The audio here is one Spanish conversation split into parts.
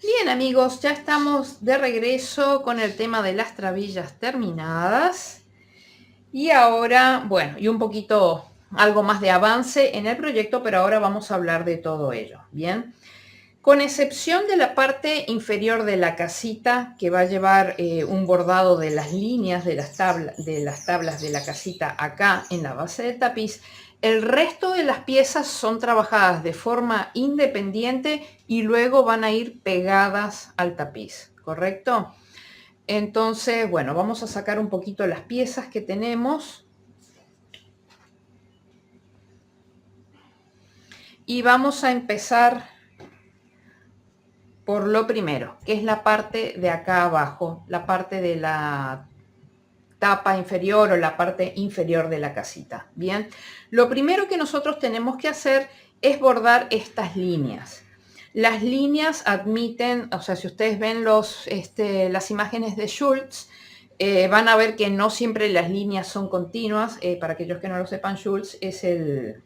Bien amigos, ya estamos de regreso con el tema de las trabillas terminadas y ahora, bueno, y un poquito algo más de avance en el proyecto, pero ahora vamos a hablar de todo ello, ¿bien? Con excepción de la parte inferior de la casita que va a llevar un bordado de las líneas de las tablas de la casita acá en la base del tapiz, el resto de las piezas son trabajadas de forma independiente y luego van a ir pegadas al tapiz, ¿correcto? Entonces, bueno, vamos a sacar un poquito las piezas que tenemos y vamos a empezar por lo primero, que es la parte de acá abajo, la parte de la tapa inferior o la parte inferior de la casita. Bien, lo primero que nosotros tenemos que hacer es bordar estas líneas. Las líneas admiten, o sea, si ustedes ven las imágenes de Schultz, van a ver que no siempre las líneas son continuas. Para aquellos que no lo sepan, Schultz es el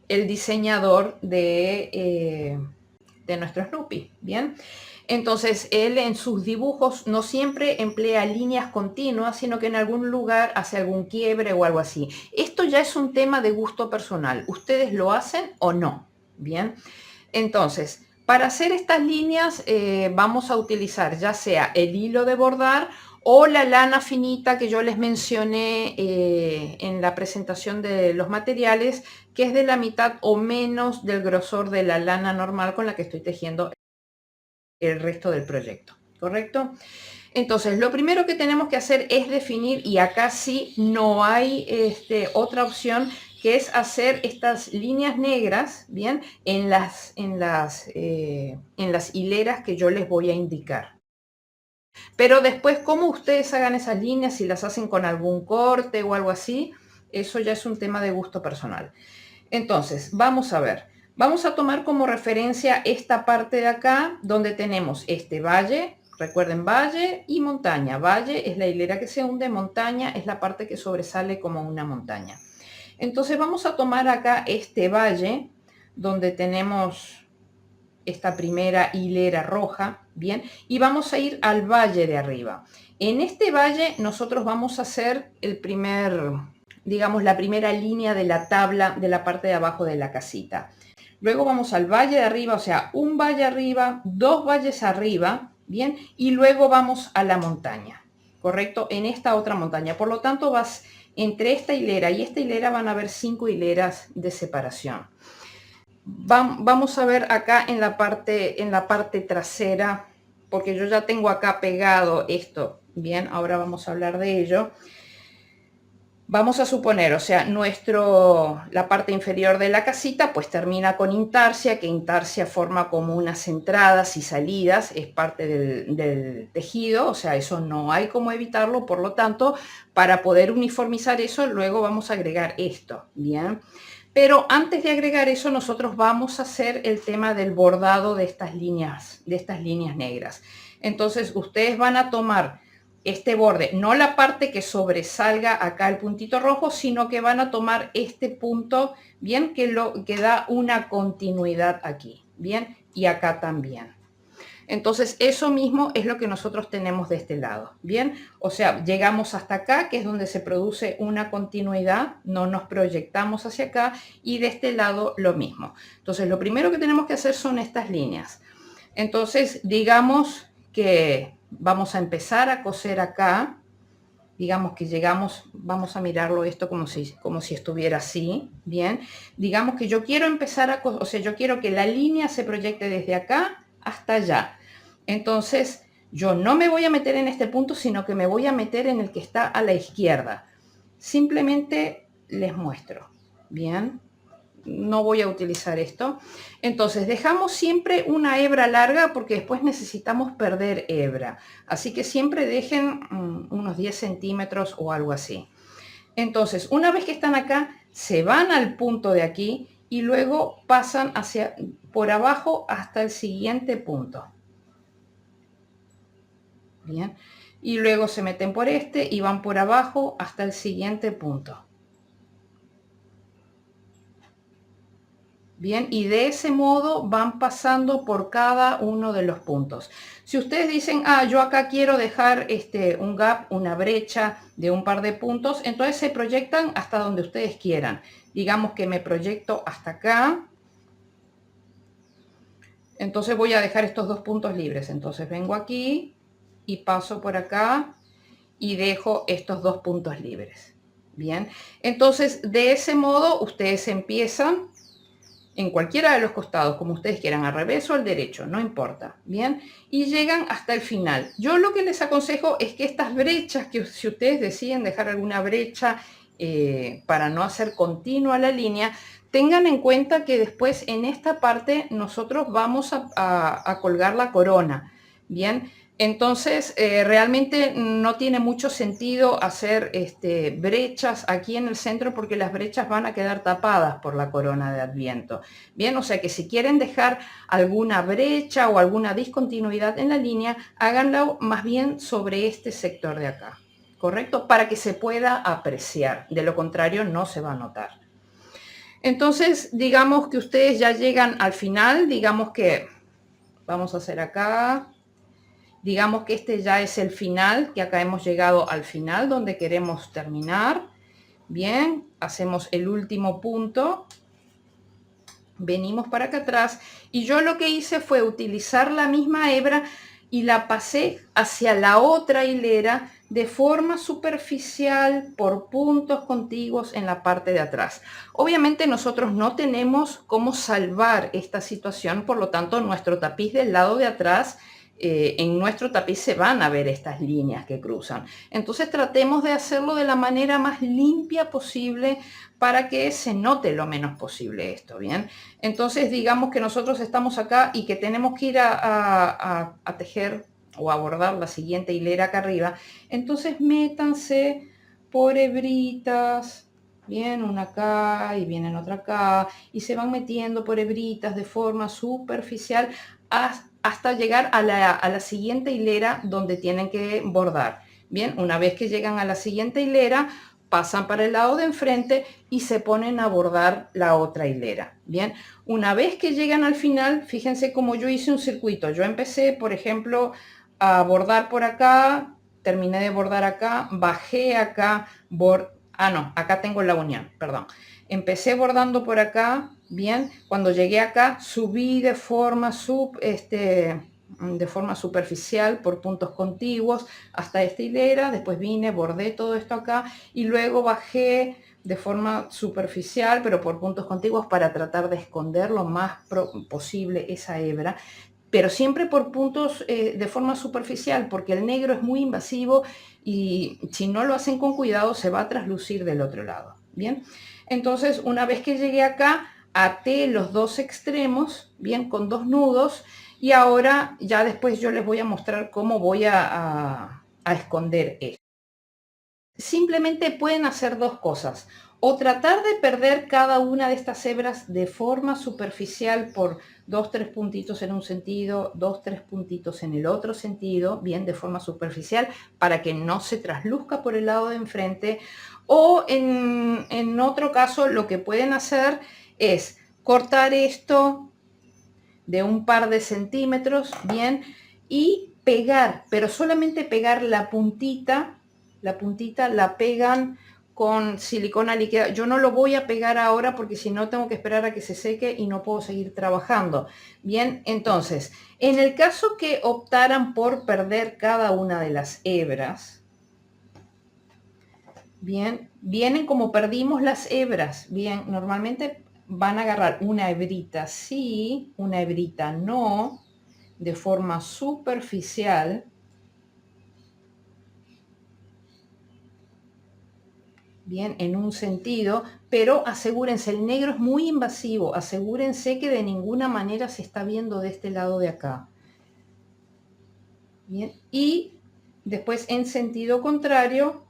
diseñador de nuestro Snoopy, ¿bien? Entonces, él en sus dibujos no siempre emplea líneas continuas, sino que en algún lugar hace algún quiebre o algo así. Esto ya es un tema de gusto personal. ¿Ustedes lo hacen o no? Bien. Entonces, para hacer estas líneas vamos a utilizar ya sea el hilo de bordar o la lana finita que yo les mencioné en la presentación de los materiales, que es de la mitad o menos del grosor de la lana normal con la que estoy tejiendo el resto del proyecto, ¿correcto? Entonces, lo primero que tenemos que hacer es definir, y acá sí no hay otra opción, que es hacer estas líneas negras, ¿bien? En las hileras que yo les voy a indicar. Pero después, cómo ustedes hagan esas líneas, si las hacen con algún corte o algo así, eso ya es un tema de gusto personal. Entonces, vamos a ver. Vamos a tomar como referencia esta parte de acá, donde tenemos este valle. Recuerden, valle y montaña. Valle es la hilera que se hunde, montaña es la parte que sobresale como una montaña. Entonces vamos a tomar acá este valle, donde tenemos esta primera hilera roja, ¿bien? Y vamos a ir al valle de arriba. En este valle nosotros vamos a hacer digamos, la primera línea de la tabla de la parte de abajo de la casita. Luego vamos al valle de arriba, o sea, un valle arriba, dos valles arriba, ¿bien? Y luego vamos a la montaña, ¿correcto? En esta otra montaña. Por lo tanto, vas entre esta hilera y esta hilera van a haber 5 hileras de separación. Vamos a ver acá en la parte trasera, porque yo ya tengo acá pegado esto. Bien, ahora vamos a hablar de ello. Vamos a suponer, o sea, la parte inferior de la casita pues termina con intarsia, que intarsia forma como unas entradas y salidas, es parte del tejido, o sea, eso no hay cómo evitarlo, por lo tanto, para poder uniformizar eso, luego vamos a agregar esto, ¿bien? Pero antes de agregar eso, nosotros vamos a hacer el tema del bordado de estas líneas negras. Entonces, ustedes van a tomar este borde, no la parte que sobresalga acá el puntito rojo, sino que van a tomar este punto, bien, que da una continuidad aquí, bien, y acá también. Entonces, eso mismo es lo que nosotros tenemos de este lado, ¿bien? O sea, llegamos hasta acá, que es donde se produce una continuidad, no nos proyectamos hacia acá, y de este lado lo mismo. Entonces, lo primero que tenemos que hacer son estas líneas. Entonces, digamos que vamos a empezar a coser acá, digamos que llegamos, vamos a mirarlo esto como si estuviera así, ¿bien? Digamos que yo quiero empezar a coser, o sea, yo quiero que la línea se proyecte desde acá hasta allá. Entonces, yo no me voy a meter en este punto, sino que me voy a meter en el que está a la izquierda. Simplemente les muestro, ¿bien? No voy a utilizar esto. Entonces dejamos siempre una hebra larga porque después necesitamos perder hebra. Así que siempre dejen unos 10 centímetros o algo así. Entonces, una vez que están acá, se van al punto de aquí y luego pasan por abajo hasta el siguiente punto. Bien. Y luego se meten por este y van por abajo hasta el siguiente punto. Bien, y de ese modo van pasando por cada uno de los puntos. Si ustedes dicen, yo acá quiero dejar un gap, una brecha de un par de puntos, entonces se proyectan hasta donde ustedes quieran. Digamos que me proyecto hasta acá. Entonces voy a dejar estos dos puntos libres. Entonces vengo aquí y paso por acá y dejo estos dos puntos libres. Bien, entonces de ese modo ustedes empiezan en cualquiera de los costados, como ustedes quieran, al revés o al derecho, no importa, ¿bien? Y llegan hasta el final. Yo lo que les aconsejo es que estas brechas, que si ustedes deciden dejar alguna brecha para no hacer continua la línea, tengan en cuenta que después en esta parte nosotros vamos a colgar la corona, ¿bien? Entonces, realmente no tiene mucho sentido hacer brechas aquí en el centro porque las brechas van a quedar tapadas por la corona de Adviento. Bien, o sea que si quieren dejar alguna brecha o alguna discontinuidad en la línea, háganlo más bien sobre este sector de acá, ¿correcto? Para que se pueda apreciar. De lo contrario, no se va a notar. Entonces, digamos que ustedes ya llegan al final, digamos que vamos a hacer acá. Digamos que este ya es el final, que acá hemos llegado al final donde queremos terminar. Bien, hacemos el último punto. Venimos para acá atrás y yo lo que hice fue utilizar la misma hebra y la pasé hacia la otra hilera de forma superficial por puntos contiguos en la parte de atrás. Obviamente nosotros no tenemos cómo salvar esta situación, por lo tanto nuestro tapiz del lado de atrás, en nuestro tapiz se van a ver estas líneas que cruzan. Entonces tratemos de hacerlo de la manera más limpia posible para que se note lo menos posible esto, ¿bien? Entonces digamos que nosotros estamos acá y que tenemos que ir a tejer o a bordar la siguiente hilera acá arriba. Entonces métanse por hebritas, bien, una acá y vienen otra acá, y se van metiendo por hebritas de forma superficial hasta llegar a la siguiente hilera donde tienen que bordar. Bien, una vez que llegan a la siguiente hilera, pasan para el lado de enfrente y se ponen a bordar la otra hilera. Bien, una vez que llegan al final, fíjense cómo yo hice un circuito. Yo empecé, por ejemplo, a bordar por acá, terminé de bordar acá, bajé acá, no, acá tengo la unión, perdón. Empecé bordando por acá, bien, cuando llegué acá subí de forma superficial por puntos contiguos hasta esta hilera, después vine, bordé todo esto acá y luego bajé de forma superficial pero por puntos contiguos para tratar de esconder lo más posible esa hebra, pero siempre por puntos de forma superficial porque el negro es muy invasivo y si no lo hacen con cuidado se va a traslucir del otro lado. Bien, entonces una vez que llegué acá até los dos extremos, bien, con dos nudos, y ahora ya después yo les voy a mostrar cómo voy a esconder esto. Simplemente pueden hacer dos cosas, o tratar de perder cada una de estas hebras de forma superficial por 2-3 puntitos en un sentido, 2-3 puntitos en el otro sentido, bien, de forma superficial, para que no se trasluzca por el lado de enfrente, o en otro caso lo que pueden hacer es cortar esto de un par de centímetros, bien, y pegar, pero solamente pegar la puntita la pegan con silicona líquida. Yo no lo voy a pegar ahora porque si no tengo que esperar a que se seque y no puedo seguir trabajando. Bien, entonces, en el caso que optaran por perder cada una de las hebras, bien, vienen como perdimos las hebras, bien, normalmente van a agarrar una hebrita sí, una hebrita no, de forma superficial. Bien, en un sentido, pero asegúrense, el negro es muy invasivo, asegúrense que de ninguna manera se está viendo de este lado de acá. Bien, y después en sentido contrario,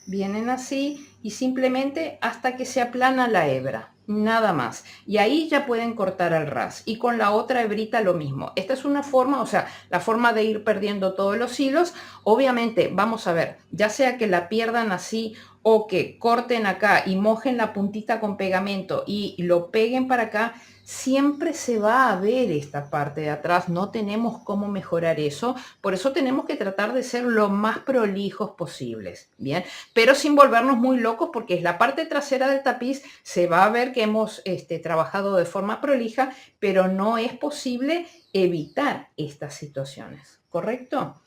vienen así y simplemente hasta que se aplana la hebra, nada más. Y ahí ya pueden cortar al ras. Y con la otra hebrita lo mismo. Esta es una forma, o sea, la forma de ir perdiendo todos los hilos. Obviamente, vamos a ver, ya sea que la pierdan así o que corten acá y mojen la puntita con pegamento y lo peguen para acá, siempre se va a ver esta parte de atrás. No tenemos cómo mejorar eso. Por eso tenemos que tratar de ser lo más prolijos posibles, ¿bien? Pero sin volvernos muy locos, porque es la parte trasera del tapiz, se va a ver que hemos trabajado de forma prolija, pero no es posible evitar estas situaciones, ¿correcto?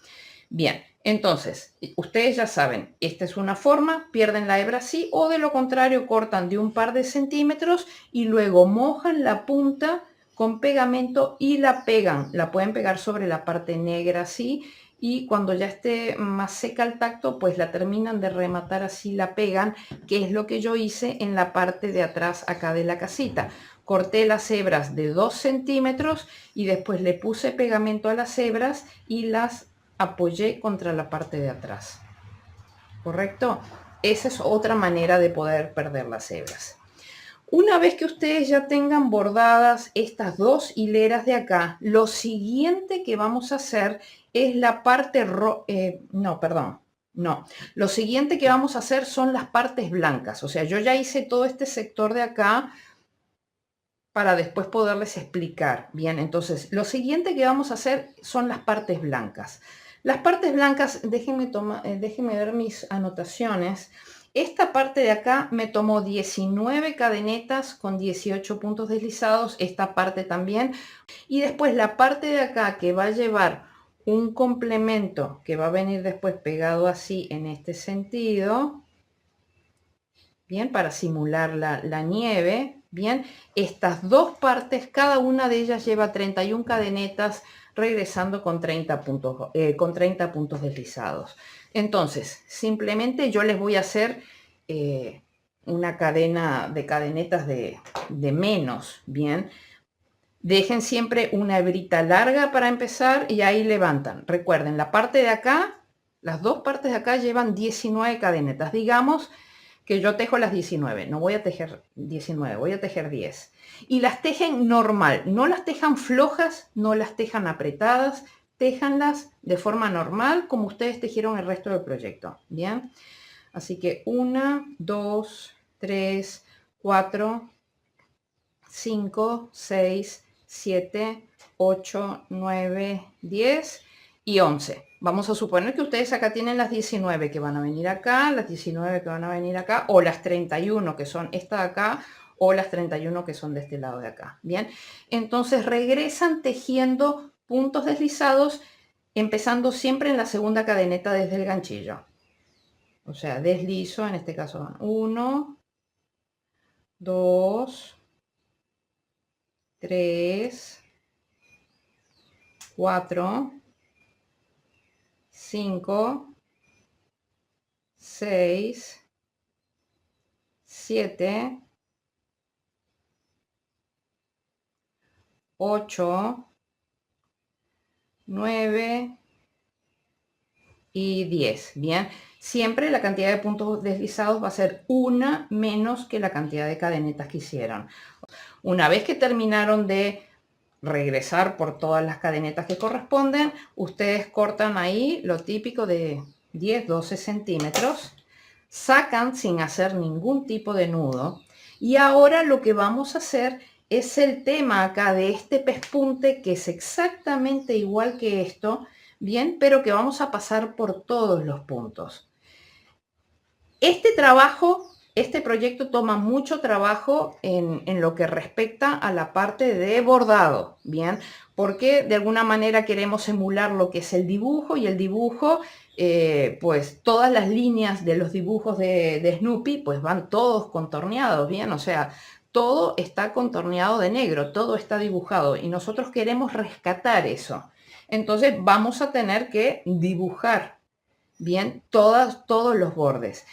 Bien, entonces, ustedes ya saben, esta es una forma, pierden la hebra así, o de lo contrario cortan de un par de centímetros y luego mojan la punta con pegamento y la pegan. La pueden pegar sobre la parte negra así, y cuando ya esté más seca al tacto, pues la terminan de rematar así, la pegan, que es lo que yo hice en la parte de atrás acá de la casita. Corté las hebras de 2 centímetros y después le puse pegamento a las hebras y las apoyé contra la parte de atrás, ¿correcto? Esa es otra manera de poder perder las hebras. Una vez que ustedes ya tengan bordadas estas dos hileras de acá, lo siguiente que vamos a hacer es la parte lo siguiente que vamos a hacer son las partes blancas. O sea, yo ya hice todo este sector de acá para después poderles explicar. Bien, entonces lo siguiente que vamos a hacer son las partes blancas. Las partes blancas, déjenme ver mis anotaciones. Esta parte de acá me tomó 19 cadenetas con 18 puntos deslizados, esta parte también. Y después la parte de acá que va a llevar un complemento que va a venir después pegado así en este sentido. Bien, para simular la nieve. Bien, estas dos partes, cada una de ellas lleva 31 cadenetas, regresando con 30 puntos deslizados. Entonces, simplemente yo les voy a hacer una cadena de cadenetas de menos, bien. Dejen siempre una hebrita larga para empezar y ahí levantan. Recuerden, la parte de acá, las dos partes de acá llevan 19 cadenetas. Digamos que yo tejo las 19, no voy a tejer 19, voy a tejer 10. Y las tejen normal, no las tejan flojas, no las tejan apretadas, tejanlas de forma normal como ustedes tejieron el resto del proyecto. Bien, así que 1, 2, 3, 4, 5, 6, 7, 8, 9, 10 y 11. Vamos a suponer que ustedes acá tienen las 19 que van a venir acá, las 19 que van a venir acá, o las 31 que son esta de acá, o las 31 que son de este lado de acá. Bien, entonces regresan tejiendo puntos deslizados, empezando siempre en la segunda cadeneta desde el ganchillo. O sea, deslizo, en este caso van 1, 2, 3, 4, 5, 6, 7, 8, 9 y 10. Bien, siempre la cantidad de puntos deslizados va a ser una menos que la cantidad de cadenetas que hicieron. Una vez que terminaron de regresar por todas las cadenetas que corresponden, ustedes cortan ahí lo típico de 10-12 centímetros, sacan sin hacer ningún tipo de nudo, y ahora lo que vamos a hacer es el tema acá de este pespunte, que es exactamente igual que esto, bien, pero que vamos a pasar por todos los puntos. Este trabajo, este proyecto toma mucho trabajo en lo que respecta a la parte de bordado, ¿bien? Porque de alguna manera queremos emular lo que es el dibujo, y el dibujo, pues todas las líneas de los dibujos de Snoopy, pues van todos contorneados, ¿bien? O sea, todo está contorneado de negro, todo está dibujado, y nosotros queremos rescatar eso. Entonces vamos a tener que dibujar, ¿bien? Todos los bordes.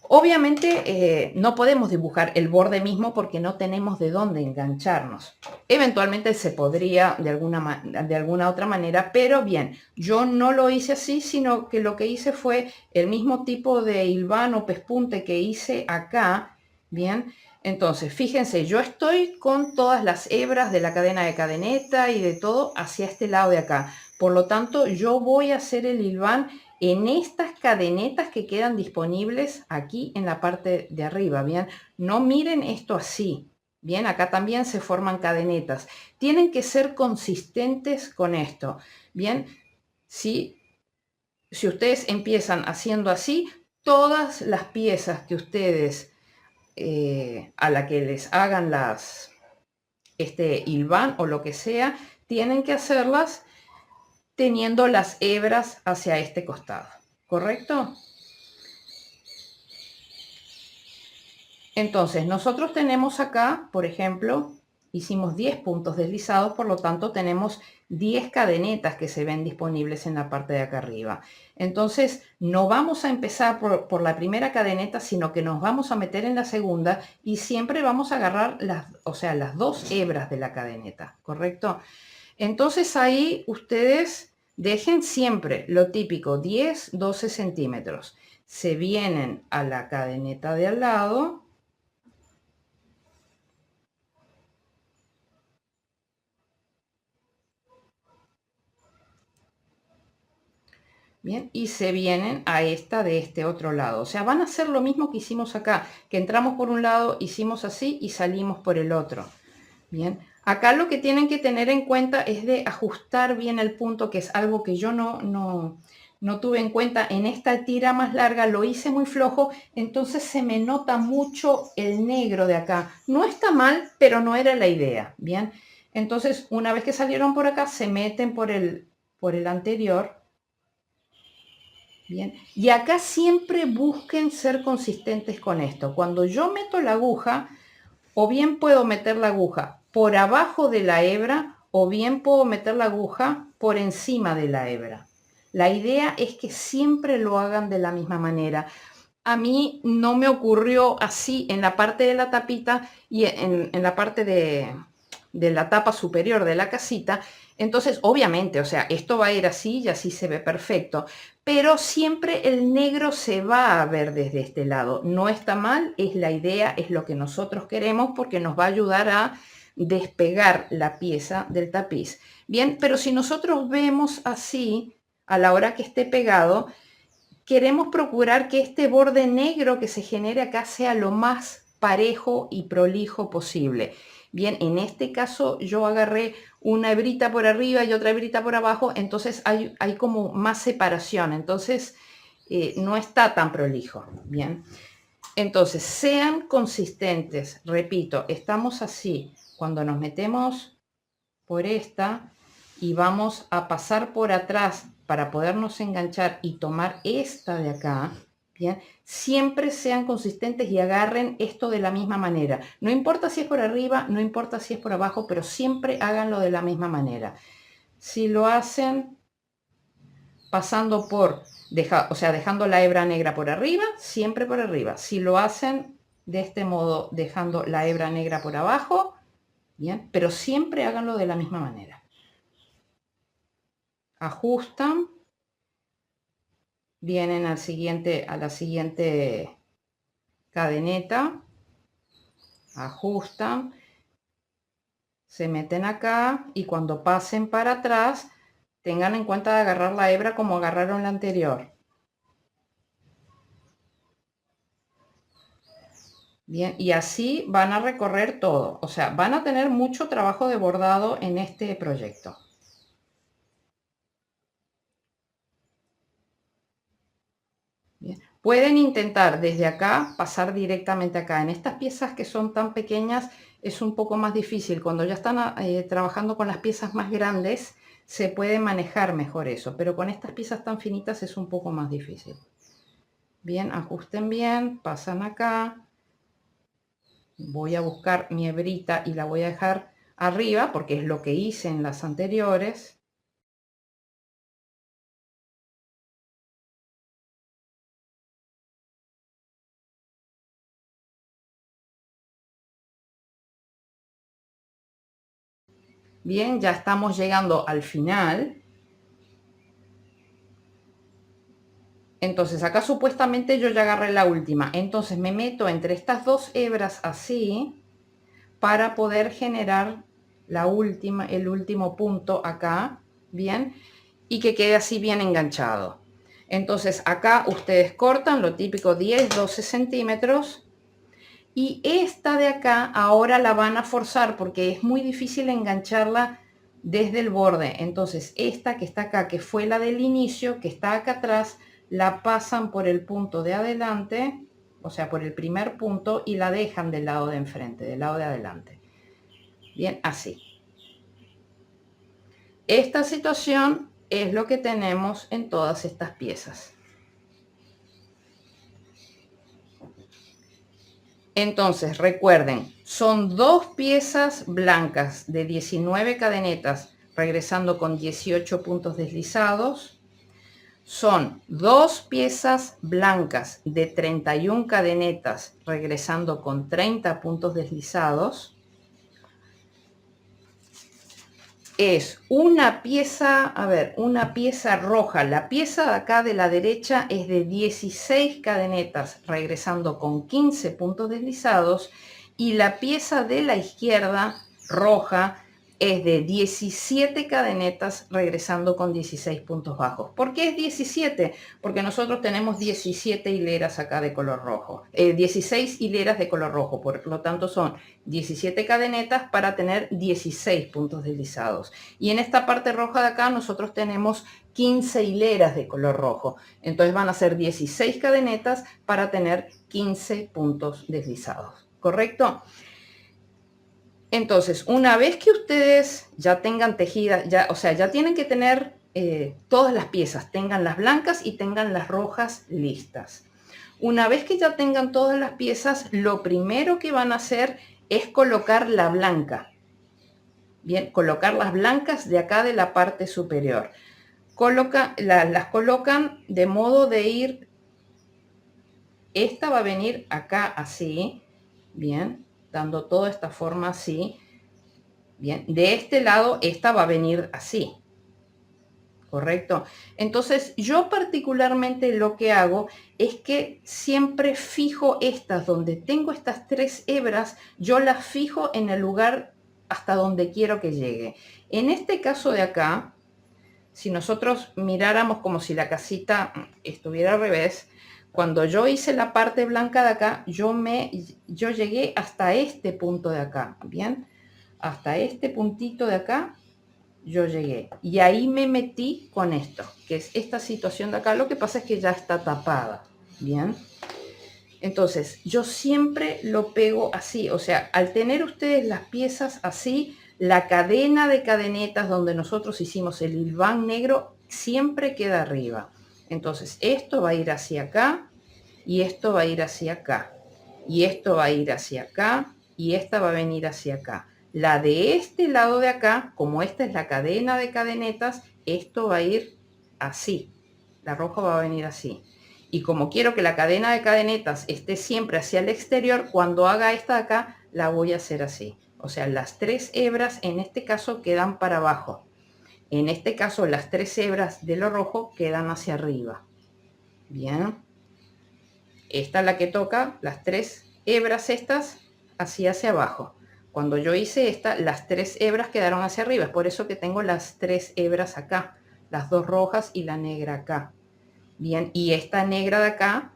Obviamente no podemos dibujar el borde mismo porque no tenemos de dónde engancharnos. Eventualmente se podría de alguna otra manera, pero bien, yo no lo hice así, sino que lo que hice fue el mismo tipo de hilván o pespunte que hice acá, bien. Entonces, fíjense, yo estoy con todas las hebras de la cadena de cadeneta y de todo hacia este lado de acá. Por lo tanto, yo voy a hacer el hilván en estas cadenetas que quedan disponibles aquí en la parte de arriba, ¿bien? No miren esto así, ¿bien? Acá también se forman cadenetas. Tienen que ser consistentes con esto, ¿bien? Si ustedes empiezan haciendo así, todas las piezas que ustedes, a la que les hagan este hilván o lo que sea, tienen que hacerlas teniendo las hebras hacia este costado, ¿correcto? Entonces, nosotros tenemos acá, por ejemplo, hicimos 10 puntos deslizados, por lo tanto tenemos 10 cadenetas que se ven disponibles en la parte de acá arriba. Entonces, no vamos a empezar por la primera cadeneta, sino que nos vamos a meter en la segunda y siempre vamos a agarrar las dos hebras de la cadeneta, ¿correcto? Entonces ahí ustedes dejen siempre lo típico, 10, 12 centímetros. Se vienen a la cadeneta de al lado. Bien, y se vienen a esta de este otro lado. O sea, van a hacer lo mismo que hicimos acá, que entramos por un lado, hicimos así y salimos por el otro. Bien, acá lo que tienen que tener en cuenta es de ajustar bien el punto, que es algo que yo no tuve en cuenta. En esta tira más larga lo hice muy flojo, entonces se me nota mucho el negro de acá. No está mal, pero no era la idea. Bien, entonces una vez que salieron por acá, se meten por el anterior. Bien, y acá siempre busquen ser consistentes con esto. Cuando yo meto la aguja, o bien puedo meter la aguja por abajo de la hebra, o bien puedo meter la aguja por encima de la hebra. La idea es que siempre lo hagan de la misma manera. A mí no me ocurrió así en la parte de la tapita y en la parte de la tapa superior de la casita. Entonces, obviamente, o sea, esto va a ir así y así se ve perfecto, pero siempre el negro se va a ver desde este lado. No está mal, es la idea, es lo que nosotros queremos porque nos va a ayudar a despegar la pieza del tapiz. Bien, pero si nosotros vemos así, a la hora que esté pegado, queremos procurar que este borde negro que se genere acá sea lo más parejo y prolijo posible. Bien, en este caso yo agarré una hebrita por arriba y otra hebrita por abajo, entonces hay como más separación, entonces no está tan prolijo. Bien, entonces sean consistentes, repito, estamos así, cuando nos metemos por esta y vamos a pasar por atrás para podernos enganchar y tomar esta de acá, bien, siempre sean consistentes y agarren esto de la misma manera. No importa si es por arriba, no importa si es por abajo, pero siempre háganlo de la misma manera. Si lo hacen pasando por, o sea, dejando la hebra negra por arriba, siempre por arriba. Si lo hacen de este modo, dejando la hebra negra por abajo, bien, pero siempre háganlo de la misma manera. Ajustan, vienen a la siguiente cadeneta, ajustan, se meten acá y cuando pasen para atrás tengan en cuenta de agarrar la hebra como agarraron la anterior. Bien, y así van a recorrer todo, o sea, van a tener mucho trabajo de bordado en este proyecto. Bien. Pueden intentar desde acá pasar directamente acá. En estas piezas que son tan pequeñas es un poco más difícil. Cuando ya están trabajando con las piezas más grandes se puede manejar mejor eso, pero con estas piezas tan finitas es un poco más difícil. Bien, ajusten bien, pasan acá. Voy a buscar mi hebrita y la voy a dejar arriba porque es lo que hice en las anteriores. Bien, ya estamos llegando al final. Entonces acá supuestamente yo ya agarré la última. Entonces me meto entre estas dos hebras así para poder generar el último punto acá, bien, y que quede así bien enganchado. Entonces acá ustedes cortan lo típico 10, 12 centímetros. Y esta de acá ahora la van a forzar porque es muy difícil engancharla desde el borde. Entonces esta que está acá, que fue la del inicio, que está acá atrás, la pasan por el punto de adelante, o sea, por el primer punto, y la dejan del lado de enfrente, del lado de adelante. Bien, así. Esta situación es lo que tenemos en todas estas piezas. Entonces, recuerden, son dos piezas blancas de 19 cadenetas, regresando con 18 puntos deslizados. Son dos piezas blancas de 31 cadenetas, regresando con 30 puntos deslizados. Es una pieza, a ver, una pieza roja. La pieza de acá de la derecha es de 16 cadenetas, regresando con 15 puntos deslizados. Y la pieza de la izquierda, roja, es de 17 cadenetas, regresando con 16 puntos bajos. ¿Por qué es 17? Porque nosotros tenemos 17 hileras acá de color rojo. 16 hileras de color rojo, por lo tanto son 17 cadenetas para tener 16 puntos deslizados. Y en esta parte roja de acá nosotros tenemos 15 hileras de color rojo. Entonces van a ser 16 cadenetas para tener 15 puntos deslizados. ¿Correcto? Entonces, una vez que ustedes ya tengan tejidas, o sea, ya tienen que tener todas las piezas, tengan las blancas y tengan las rojas listas. Una vez que ya tengan todas las piezas, lo primero que van a hacer es colocar la blanca. Bien, colocar las blancas de acá de la parte superior. Las colocan de modo de ir, esta va a venir acá así, bien, dando toda esta forma así. Bien, de este lado esta va a venir así. ¿Correcto? Entonces yo particularmente lo que hago es que siempre fijo estas, donde tengo estas tres hebras, yo las fijo en el lugar hasta donde quiero que llegue. En este caso de acá, si nosotros miráramos como si la casita estuviera al revés, cuando yo hice la parte blanca de acá, yo llegué hasta este punto de acá, ¿bien? Hasta este puntito de acá yo llegué y ahí me metí con esto, que es esta situación de acá. Lo que pasa es que ya está tapada, bien. Entonces yo siempre lo pego así, o sea, al tener ustedes las piezas así, la cadena de cadenetas donde nosotros hicimos el hilván negro siempre queda arriba. Entonces esto va a ir hacia acá y esto va a ir hacia acá y esto va a ir hacia acá y esta va a venir hacia acá. La de este lado de acá, como esta es la cadena de cadenetas, esto va a ir así. La roja va a venir así. Y como quiero que la cadena de cadenetas esté siempre hacia el exterior, cuando haga esta de acá, la voy a hacer así. O sea, las tres hebras en este caso quedan para abajo. En este caso, las tres hebras de lo rojo quedan hacia arriba. Bien. Esta es la que toca, las tres hebras estas, así hacia abajo. Cuando yo hice esta, las tres hebras quedaron hacia arriba. Es por eso que tengo las tres hebras acá. Las dos rojas y la negra acá. Bien, y esta negra de acá,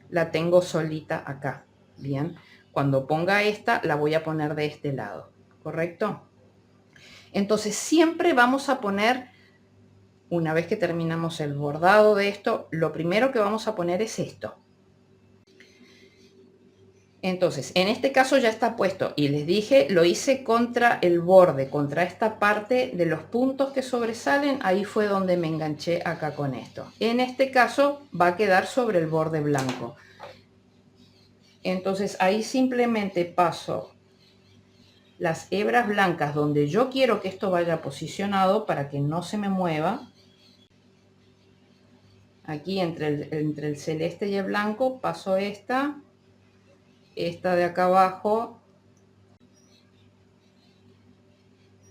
la tengo solita acá. Bien, cuando ponga esta, la voy a poner de este lado. ¿Correcto? Entonces, siempre vamos a poner, una vez que terminamos el bordado de esto, lo primero que vamos a poner es esto. Entonces, en este caso ya está puesto y les dije, lo hice contra el borde, contra esta parte de los puntos que sobresalen, ahí fue donde me enganché acá con esto. En este caso va a quedar sobre el borde blanco. Entonces ahí simplemente paso las hebras blancas donde yo quiero que esto vaya posicionado para que no se me mueva. Aquí entre el celeste y el blanco paso esta de acá abajo.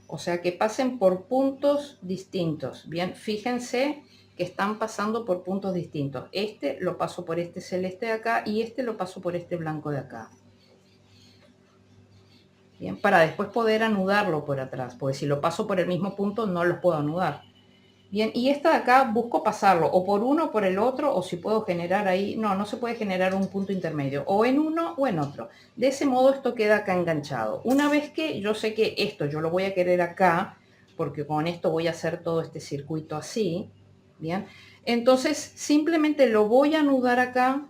O sea, que pasen por puntos distintos. Bien, fíjense que están pasando por puntos distintos. Este lo paso por este celeste de acá y este lo paso por este blanco de acá. Bien, para después poder anudarlo por atrás, porque si lo paso por el mismo punto no los puedo anudar. Bien, y esta de acá busco pasarlo o por uno o por el otro, o si puedo generar ahí, no se puede generar un punto intermedio, o en uno o en otro. De ese modo esto queda acá enganchado. Una vez que yo sé que esto yo lo voy a querer acá, porque con esto voy a hacer todo este circuito así, bien, entonces simplemente lo voy a anudar acá,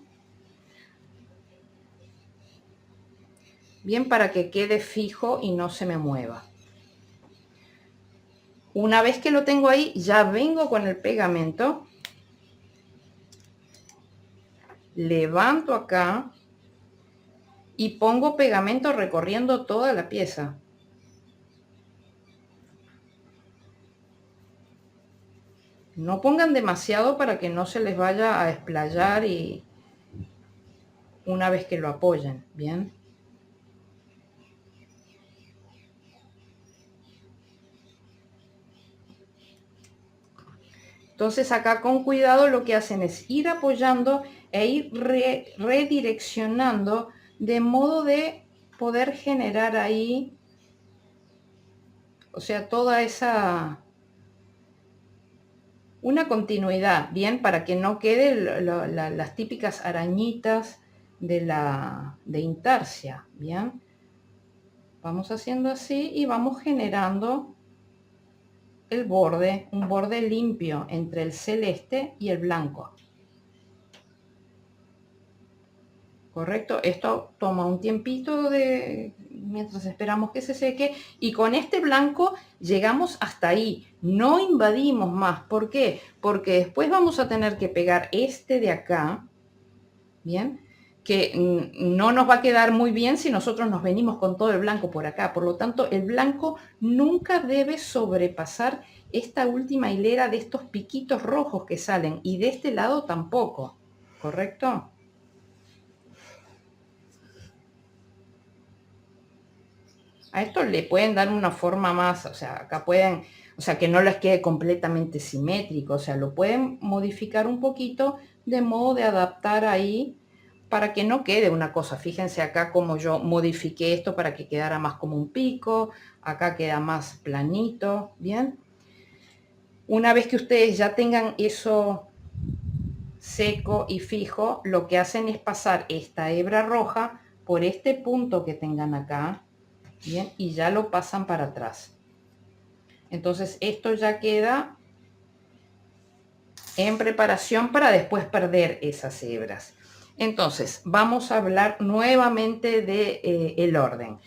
bien, para que quede fijo y no se me mueva. Una vez que lo tengo ahí, ya vengo con el pegamento, levanto acá y pongo pegamento recorriendo toda la pieza. No pongan demasiado para que no se les vaya a explayar y una vez que lo apoyen, ¿bien? Entonces acá con cuidado lo que hacen es ir apoyando e ir redireccionando de modo de poder generar ahí, o sea, toda esa, una continuidad, bien, para que no quede las típicas arañitas de intarsia, bien. Vamos haciendo así y vamos generando el borde, un borde limpio entre el celeste y el blanco. Correcto, esto toma un tiempito de mientras esperamos que se seque, y con este blanco llegamos hasta ahí, no invadimos más. ¿Por qué? Porque después vamos a tener que pegar este de acá, bien, que no nos va a quedar muy bien si nosotros nos venimos con todo el blanco por acá. Por lo tanto, el blanco nunca debe sobrepasar esta última hilera de estos piquitos rojos que salen, y de este lado tampoco, ¿correcto? A esto le pueden dar una forma más, o sea, acá pueden, o sea, que no les quede completamente simétrico, o sea, lo pueden modificar un poquito de modo de adaptar ahí para que no quede una cosa. Fíjense acá como yo modifiqué esto para que quedara más como un pico, acá queda más planito, ¿bien? Una vez que ustedes ya tengan eso seco y fijo, lo que hacen es pasar esta hebra roja por este punto que tengan acá, bien, y ya lo pasan para atrás. Entonces esto ya queda en preparación para después perder esas hebras. Entonces vamos a hablar nuevamente de el orden.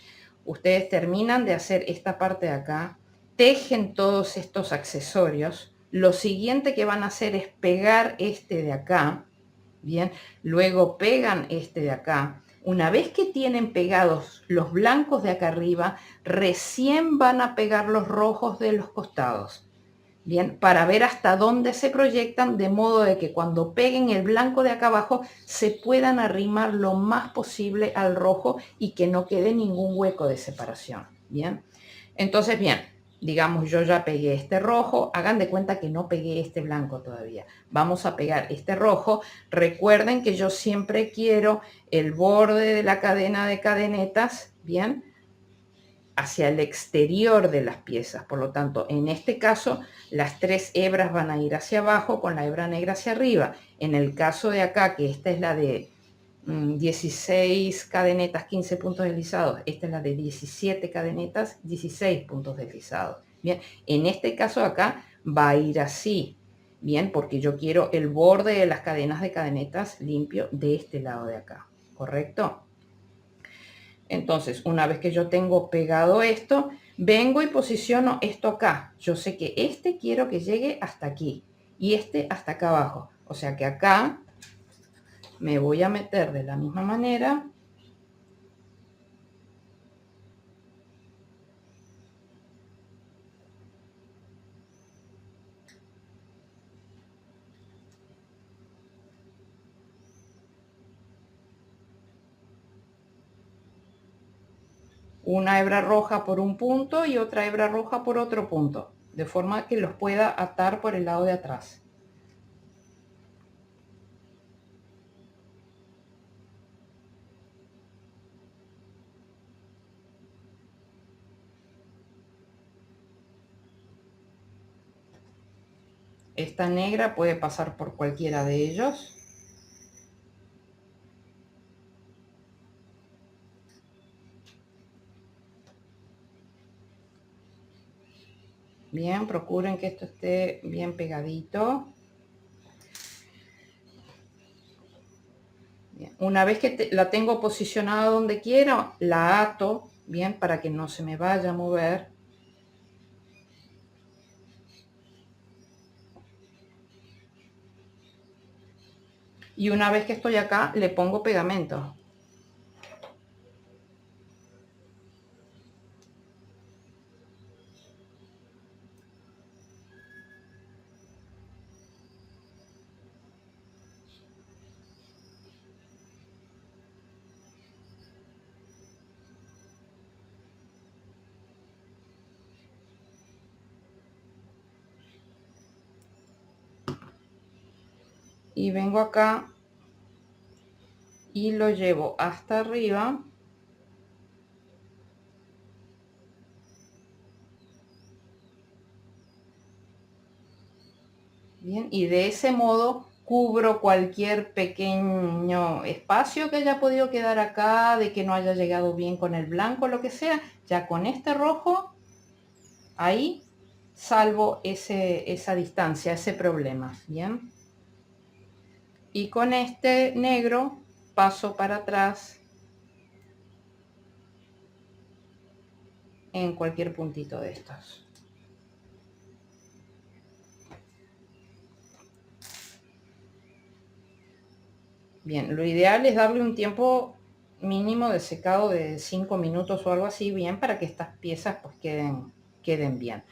Ustedes terminan de hacer esta parte de acá, tejen todos estos accesorios. Lo siguiente que van a hacer es pegar este de acá, bien, luego pegan este de acá. Una vez que tienen pegados los blancos de acá arriba, recién van a pegar los rojos de los costados, bien, para ver hasta dónde se proyectan, de modo de que cuando peguen el blanco de acá abajo se puedan arrimar lo más posible al rojo y que no quede ningún hueco de separación, bien. Entonces, bien, digamos yo ya pegué este rojo, hagan de cuenta que no pegué este blanco todavía. Vamos a pegar este rojo. Recuerden que yo siempre quiero el borde de la cadena de cadenetas, bien, hacia el exterior de las piezas. Por lo tanto, en este caso, las tres hebras van a ir hacia abajo con la hebra negra hacia arriba. En el caso de acá, que esta es la de 16 cadenetas, 15 puntos deslizados, esta es la de 17 cadenetas, 16 puntos deslizados. Bien, en este caso acá va a ir así, bien, porque yo quiero el borde de las cadenas de cadenetas limpio de este lado de acá, ¿correcto? Entonces, una vez que yo tengo pegado esto, vengo y posiciono esto acá. Yo sé que este quiero que llegue hasta aquí y este hasta acá abajo. O sea que acá me voy a meter de la misma manera. Una hebra roja por un punto y otra hebra roja por otro punto, de forma que los pueda atar por el lado de atrás. Esta negra puede pasar por cualquiera de ellos. Bien, procuren que esto esté bien pegadito. Bien. Una vez que la tengo posicionada donde quiero, la ato, bien, para que no se me vaya a mover. Y una vez que estoy acá, le pongo pegamento. Y vengo acá y lo llevo hasta arriba. Bien, y de ese modo cubro cualquier pequeño espacio que haya podido quedar acá, de que no haya llegado bien con el blanco, lo que sea. Ya con este rojo, ahí salvo esa distancia, ese problema. Bien. Y con este negro paso para atrás en cualquier puntito de estos. Bien, lo ideal es darle un tiempo mínimo de secado de 5 minutos o algo así, bien, para que estas piezas pues queden bien.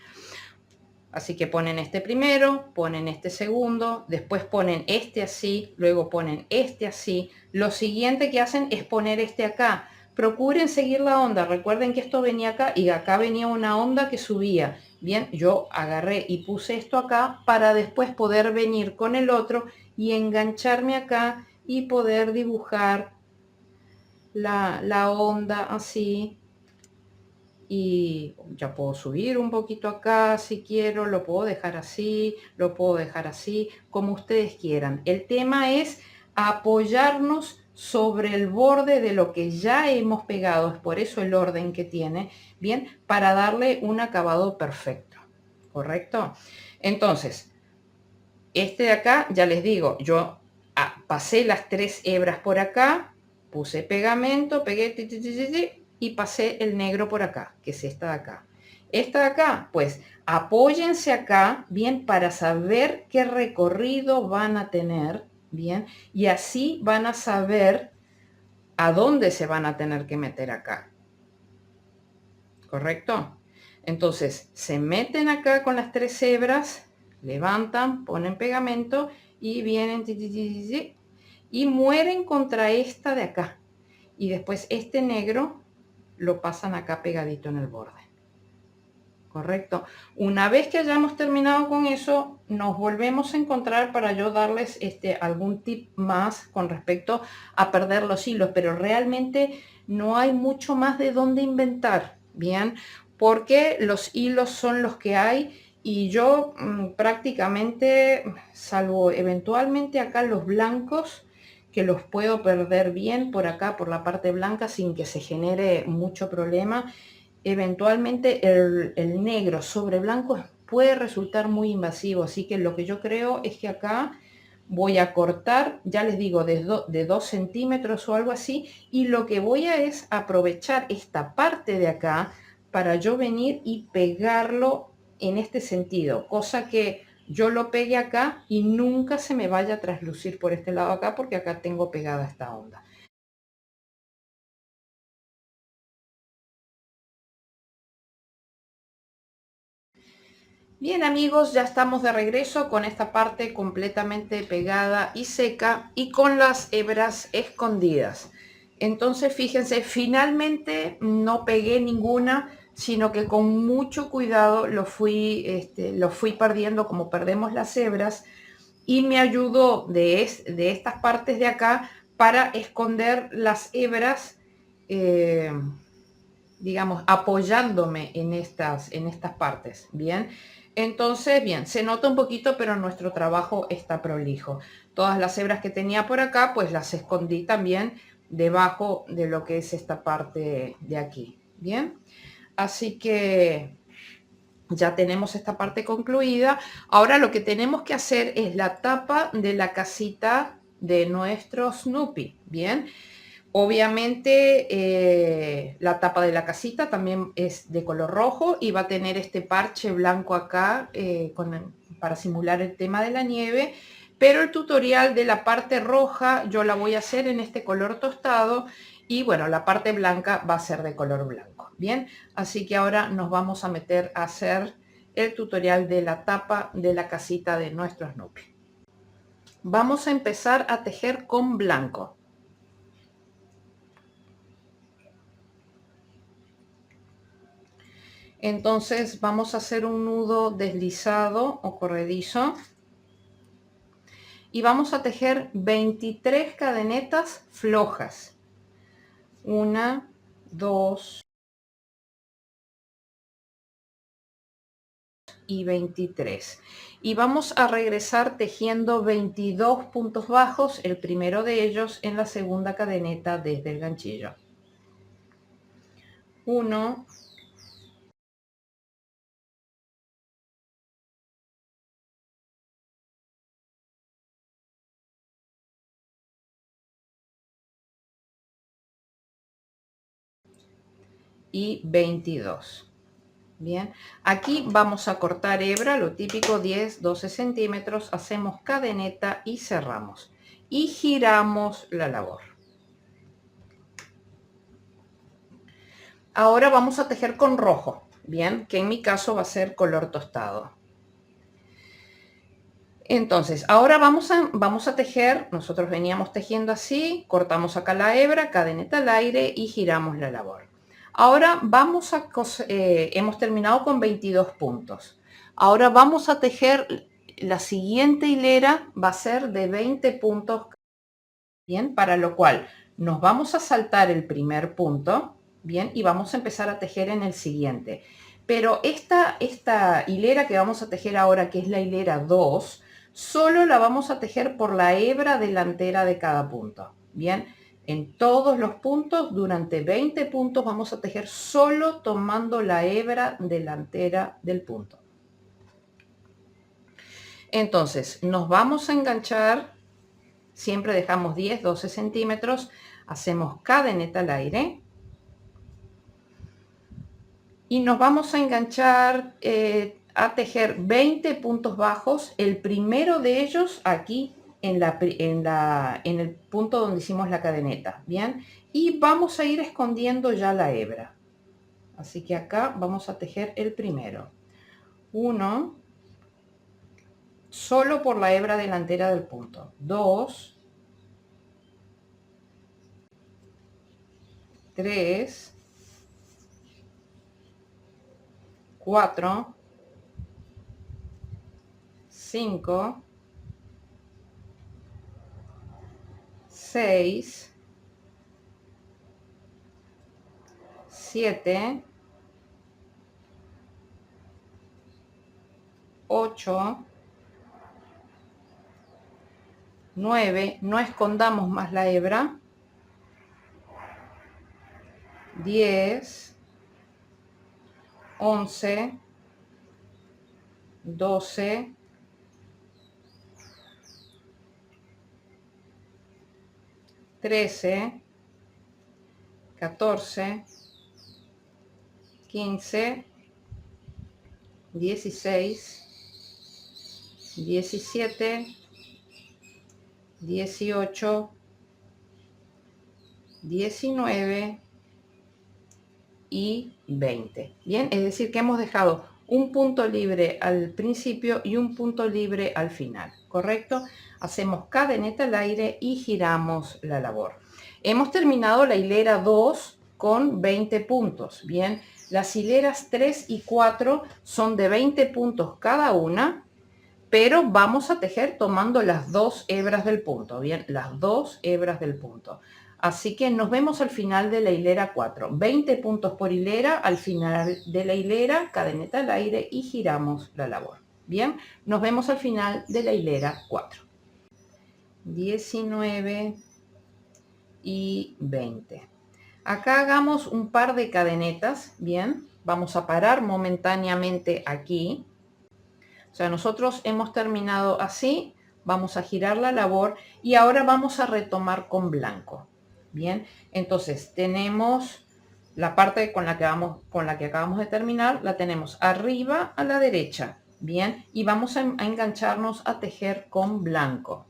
Así que ponen este primero, ponen este segundo, después ponen este así, luego ponen este así. Lo siguiente que hacen es poner este acá. Procuren seguir la onda. Recuerden que esto venía acá y acá venía una onda que subía. Bien, yo agarré y puse esto acá para después poder venir con el otro y engancharme acá y poder dibujar la onda así. Y ya puedo subir un poquito acá si quiero, lo puedo dejar así, lo puedo dejar así, como ustedes quieran. El tema es apoyarnos sobre el borde de lo que ya hemos pegado, es por eso el orden que tiene, bien, para darle un acabado perfecto, ¿correcto? Entonces, este de acá, ya les digo, yo pasé las 3 hebras por acá, puse pegamento, pegué y pasé el negro por acá, que es esta de acá. Esta de acá, pues apóyense acá, bien, para saber qué recorrido van a tener, bien, y así van a saber a dónde se van a tener que meter acá. ¿Correcto? Entonces, se meten acá con las 3 hebras, levantan, ponen pegamento y vienen y mueren contra esta de acá. Y después este negro lo pasan acá pegadito en el borde. Correcto. Una vez que hayamos terminado con eso, nos volvemos a encontrar para yo darles algún tip más con respecto a perder los hilos, pero realmente no hay mucho más de dónde inventar, ¿bien? Porque los hilos son los que hay y yo prácticamente, salvo eventualmente acá los blancos, que los puedo perder bien por acá, por la parte blanca, sin que se genere mucho problema. Eventualmente el negro sobre blanco puede resultar muy invasivo, así que lo que yo creo es que acá voy a cortar, ya les digo, de 2 centímetros o algo así, y lo que voy a es aprovechar esta parte de acá para yo venir y pegarlo en este sentido, cosa que yo lo pegue acá y nunca se me vaya a traslucir por este lado acá, porque acá tengo pegada esta onda. Bien amigos, ya estamos de regreso con esta parte completamente pegada y seca y con las hebras escondidas. Entonces fíjense, finalmente no pegué ninguna, sino que con mucho cuidado lo fui perdiendo como perdemos las hebras, y me ayudó de estas partes de acá para esconder las hebras, digamos, apoyándome en estas partes. Bien. Entonces, bien, se nota un poquito, pero nuestro trabajo está prolijo. Todas las hebras que tenía por acá, pues las escondí también debajo de lo que es esta parte de aquí. Bien, así que ya tenemos esta parte concluida. Ahora lo que tenemos que hacer es la tapa de la casita de nuestro Snoopy. Bien, obviamente la tapa de la casita también es de color rojo y va a tener este parche blanco acá para simular el tema de la nieve, pero el tutorial de la parte roja yo la voy a hacer en este color tostado y bueno, la parte blanca va a ser de color blanco. Bien, así que ahora nos vamos a meter a hacer el tutorial de la tapa de la casita de nuestro Snoopy. Vamos a empezar a tejer con blanco. Entonces vamos a hacer un nudo deslizado o corredizo y vamos a tejer 23 cadenetas flojas. 1, 2 y 23. Y vamos a regresar tejiendo 22 puntos bajos, el primero de ellos en la segunda cadeneta desde el ganchillo. 1, 22. Bien, aquí vamos a cortar hebra, lo típico 10-12 centímetros, hacemos cadeneta y cerramos y giramos la labor. Ahora vamos a tejer con rojo, bien, que en mi caso va a ser color tostado. Entonces, ahora vamos a tejer, nosotros veníamos tejiendo así, cortamos acá la hebra, cadeneta al aire y giramos la labor. Ahora vamos a hemos terminado con 22 puntos. Ahora vamos a tejer la siguiente hilera, va a ser de 20 puntos, bien, para lo cual nos vamos a saltar el primer punto, bien, y vamos a empezar a tejer en el siguiente. Pero esta hilera que vamos a tejer ahora, que es la hilera 2, solo la vamos a tejer por la hebra delantera de cada punto. Bien, en todos los puntos, durante 20 puntos, vamos a tejer solo tomando la hebra delantera del punto. Entonces, nos vamos a enganchar, siempre dejamos 10-12 centímetros, hacemos cadeneta al aire y nos vamos a enganchar a tejer 20 puntos bajos, el primero de ellos aquí en el punto donde hicimos la cadeneta, bien, y vamos a ir escondiendo ya la hebra. Así que acá vamos a tejer el primero. 1, solo por la hebra delantera del punto. 2, 3, 4, 5, 6, 7, 8, 9, no escondamos más la hebra, 10, 11, 12, 13, 14, 15, 16, 17, 18, 19 y 20. Bien, es decir que hemos dejado un punto libre al principio y un punto libre al final, ¿correcto? Hacemos cadeneta al aire y giramos la labor. Hemos terminado la hilera 2 con 20 puntos. Bien, las hileras 3 y 4 son de 20 puntos cada una, pero vamos a tejer tomando las 2 hebras del punto. Bien, las 2 hebras del punto. Así que nos vemos al final de la hilera 4. 20 puntos por hilera, al final de la hilera, cadeneta al aire y giramos la labor. Bien, nos vemos al final de la hilera 4. 19 y 20. Acá hagamos un par de cadenetas, bien. Vamos a parar momentáneamente aquí. O sea, nosotros hemos terminado así, vamos a girar la labor y ahora vamos a retomar con blanco. Bien, entonces tenemos la parte con la que acabamos de terminar, la tenemos arriba a la derecha. Bien, y vamos a engancharnos a tejer con blanco.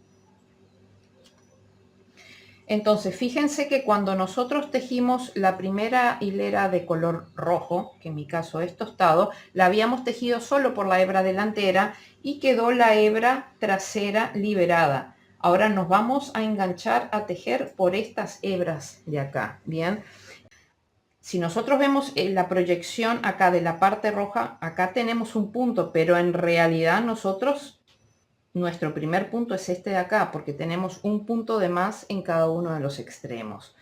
Entonces, fíjense que cuando nosotros tejimos la primera hilera de color rojo, que en mi caso es tostado, la habíamos tejido solo por la hebra delantera y quedó la hebra trasera liberada. Ahora nos vamos a enganchar a tejer por estas hebras de acá, ¿bien? Si nosotros vemos la proyección acá de la parte roja, acá tenemos un punto, pero en realidad nuestro primer punto es este de acá, porque tenemos un punto de más en cada uno de los extremos.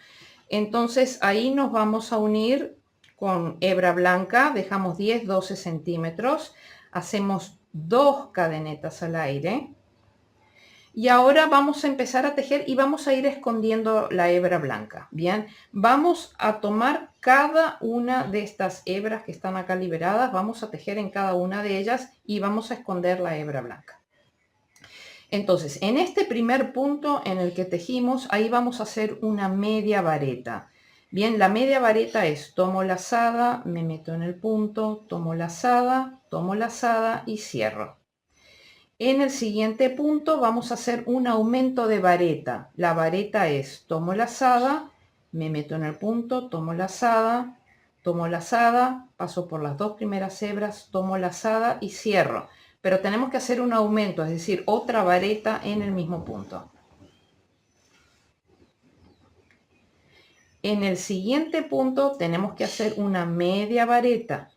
Entonces ahí nos vamos a unir con hebra blanca, dejamos 10-12 centímetros, hacemos 2 cadenetas al aire y ahora vamos a empezar a tejer y vamos a ir escondiendo la hebra blanca. Bien, vamos a tomar cada una de estas hebras que están acá liberadas, vamos a tejer en cada una de ellas y vamos a esconder la hebra blanca. Entonces, en este primer punto en el que tejimos, ahí vamos a hacer una media vareta. Bien, la media vareta es, tomo lazada, me meto en el punto, tomo lazada y cierro. En el siguiente punto vamos a hacer un aumento de vareta. La vareta es, tomo lazada, me meto en el punto, tomo lazada, paso por las 2 primeras hebras, tomo lazada y cierro. Pero tenemos que hacer un aumento, es decir, otra vareta en el mismo punto. En el siguiente punto tenemos que hacer una media vareta.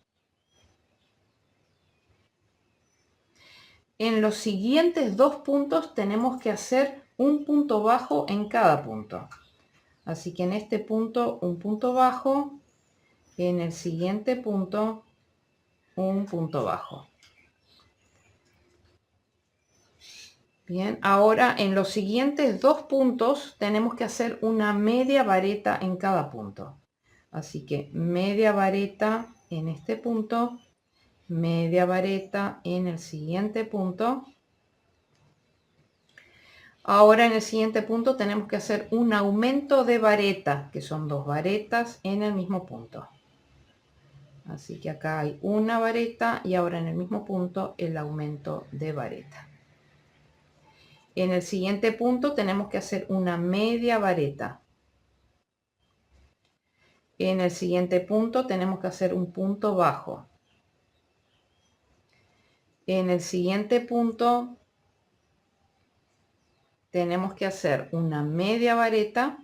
En los siguientes 2 puntos tenemos que hacer un punto bajo en cada punto. Así que en este punto un punto bajo, en el siguiente punto un punto bajo. Bien, ahora en los siguientes 2 puntos tenemos que hacer una media vareta en cada punto. Así que media vareta en este punto, media vareta en el siguiente punto. Ahora en el siguiente punto tenemos que hacer un aumento de vareta, que son 2 varetas en el mismo punto. Así que acá hay una vareta y ahora en el mismo punto el aumento de vareta. En el siguiente punto tenemos que hacer una media vareta. En el siguiente punto tenemos que hacer un punto bajo. En el siguiente punto tenemos que hacer una media vareta.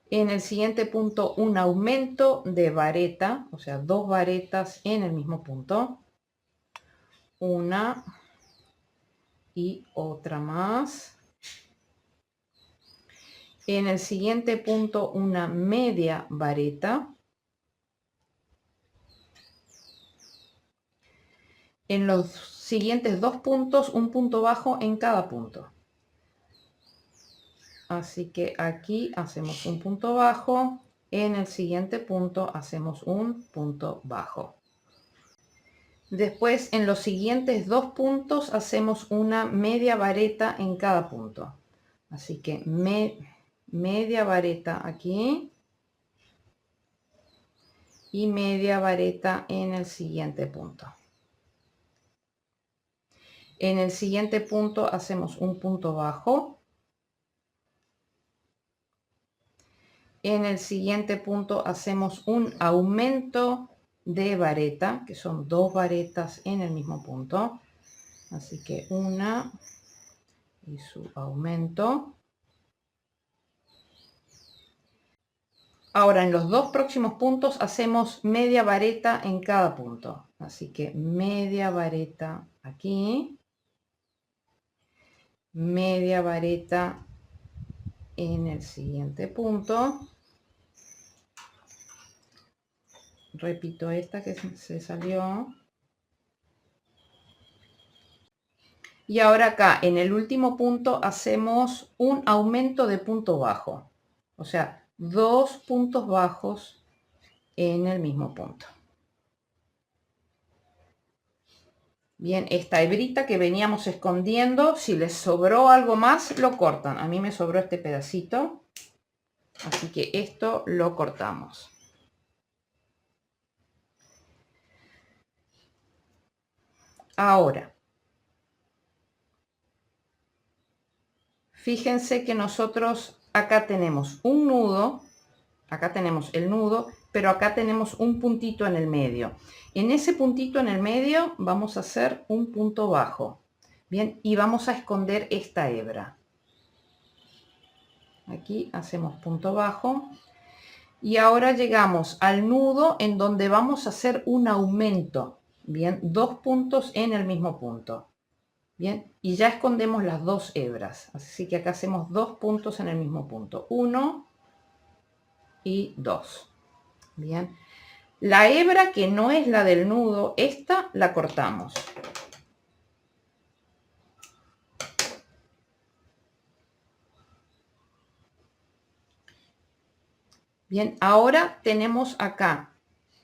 En el siguiente punto un aumento de vareta, o sea, 2 varetas en el mismo punto. Una y otra más. En el siguiente punto una media vareta. En los siguientes 2 puntos un punto bajo en cada punto. Así que aquí hacemos un punto bajo, en el siguiente punto hacemos un punto bajo. Después en los siguientes 2 puntos hacemos una media vareta en cada punto. Así que media vareta aquí y media vareta en el siguiente punto. En el siguiente punto hacemos un punto bajo. En el siguiente punto hacemos un aumento de vareta, que son 2 varetas en el mismo punto. Así que una y su aumento. Ahora en los 2 próximos puntos hacemos media vareta en cada punto. Así que media vareta aquí media vareta en el siguiente punto. Repito esta que se salió. Y ahora acá en el último punto hacemos un aumento de punto bajo. O sea, 2 puntos bajos en el mismo punto. Bien, esta hebrita que veníamos escondiendo, si les sobró algo más, lo cortan. A mí me sobró este pedacito, así que esto lo cortamos. Ahora, fíjense que nosotros acá tenemos un nudo, acá tenemos el nudo, pero acá tenemos un puntito en el medio. En ese puntito en el medio vamos a hacer un punto bajo. Bien, y vamos a esconder esta hebra. Aquí hacemos punto bajo. Y ahora llegamos al nudo en donde vamos a hacer un aumento. Bien, 2 puntos en el mismo punto. Bien, y ya escondemos las 2 hebras. Así que acá hacemos 2 puntos en el mismo punto. 1 y 2. Bien. La hebra que no es la del nudo, esta la cortamos. Bien, ahora tenemos acá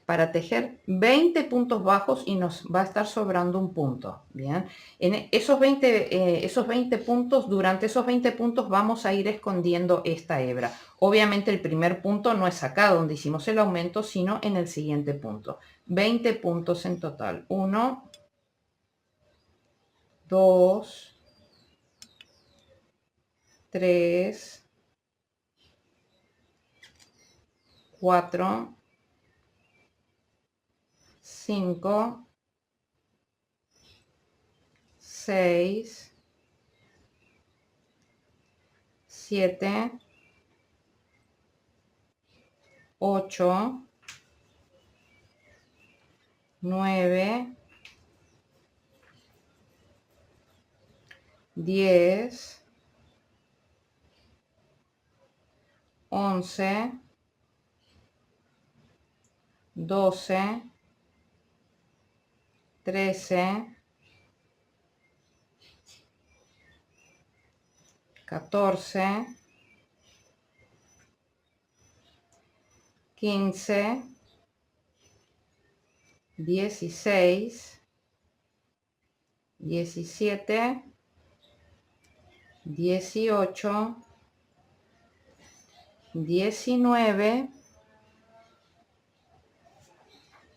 para tejer 20 puntos bajos y nos va a estar sobrando un punto. Bien, en esos 20 puntos, durante esos 20 puntos vamos a ir escondiendo esta hebra. Obviamente el primer punto no es acá donde hicimos el aumento, sino en el siguiente punto. 20 puntos en total. 1, 2, 3, 4, 5, 6, 7, 8, 9, 10, 11, 12, 13, 14, 15, 16, 17, 18, 19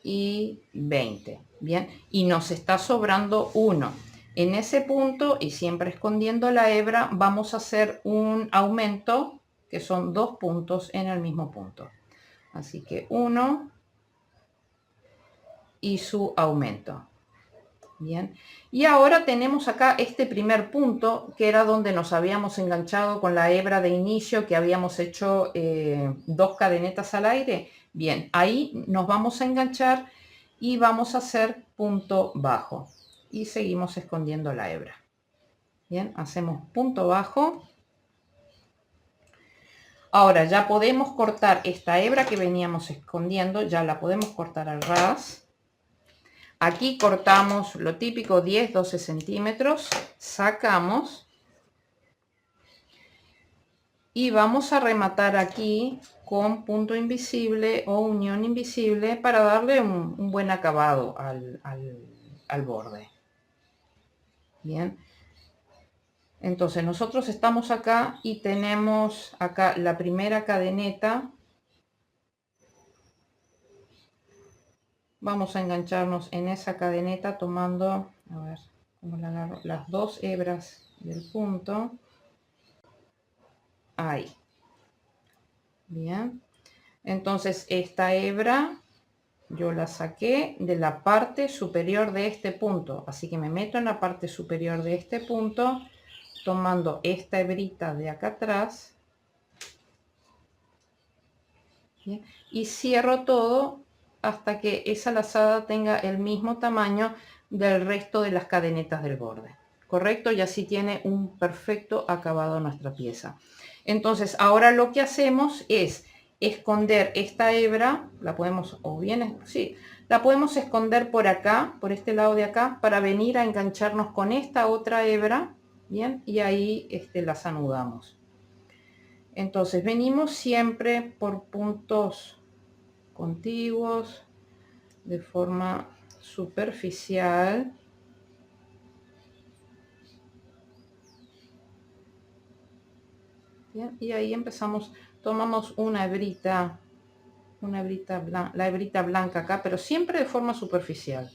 y 20. Bien, y nos está sobrando uno. En ese punto, y siempre escondiendo la hebra, vamos a hacer un aumento que son 2 puntos en el mismo punto. Así que 1 y su aumento. Bien, y ahora tenemos acá este primer punto que era donde nos habíamos enganchado con la hebra de inicio, que habíamos hecho 2 cadenetas al aire. Bien, ahí nos vamos a enganchar y vamos a hacer punto bajo y seguimos escondiendo la hebra. Bien, hacemos punto bajo. Ahora ya podemos cortar esta hebra que veníamos escondiendo, ya la podemos cortar al ras. Aquí cortamos lo típico 10-12 centímetros, sacamos y vamos a rematar aquí con punto invisible o unión invisible para darle un buen acabado al borde. Bien, entonces nosotros estamos acá y tenemos acá la primera cadeneta. Vamos a engancharnos en esa cadeneta tomando, a ver, cómo la agarro, las 2 hebras del punto. Ahí. Bien. Entonces esta hebra yo la saqué de la parte superior de este punto. Así que me meto en la parte superior de este punto, tomando esta hebrita de acá atrás. Bien, y cierro todo hasta que esa lazada tenga el mismo tamaño del resto de las cadenetas del borde. correcto, y así tiene un perfecto acabado nuestra pieza. Entonces ahora lo que hacemos es esconder esta hebra, la podemos, o bien, sí, la podemos esconder por acá, por este lado de acá, para venir a engancharnos con esta otra hebra, bien, y ahí las anudamos. Entonces venimos siempre por puntos contiguos, de forma superficial. Bien, y ahí empezamos, tomamos una hebrita blanca, la hebrita blanca acá, pero siempre de forma superficial.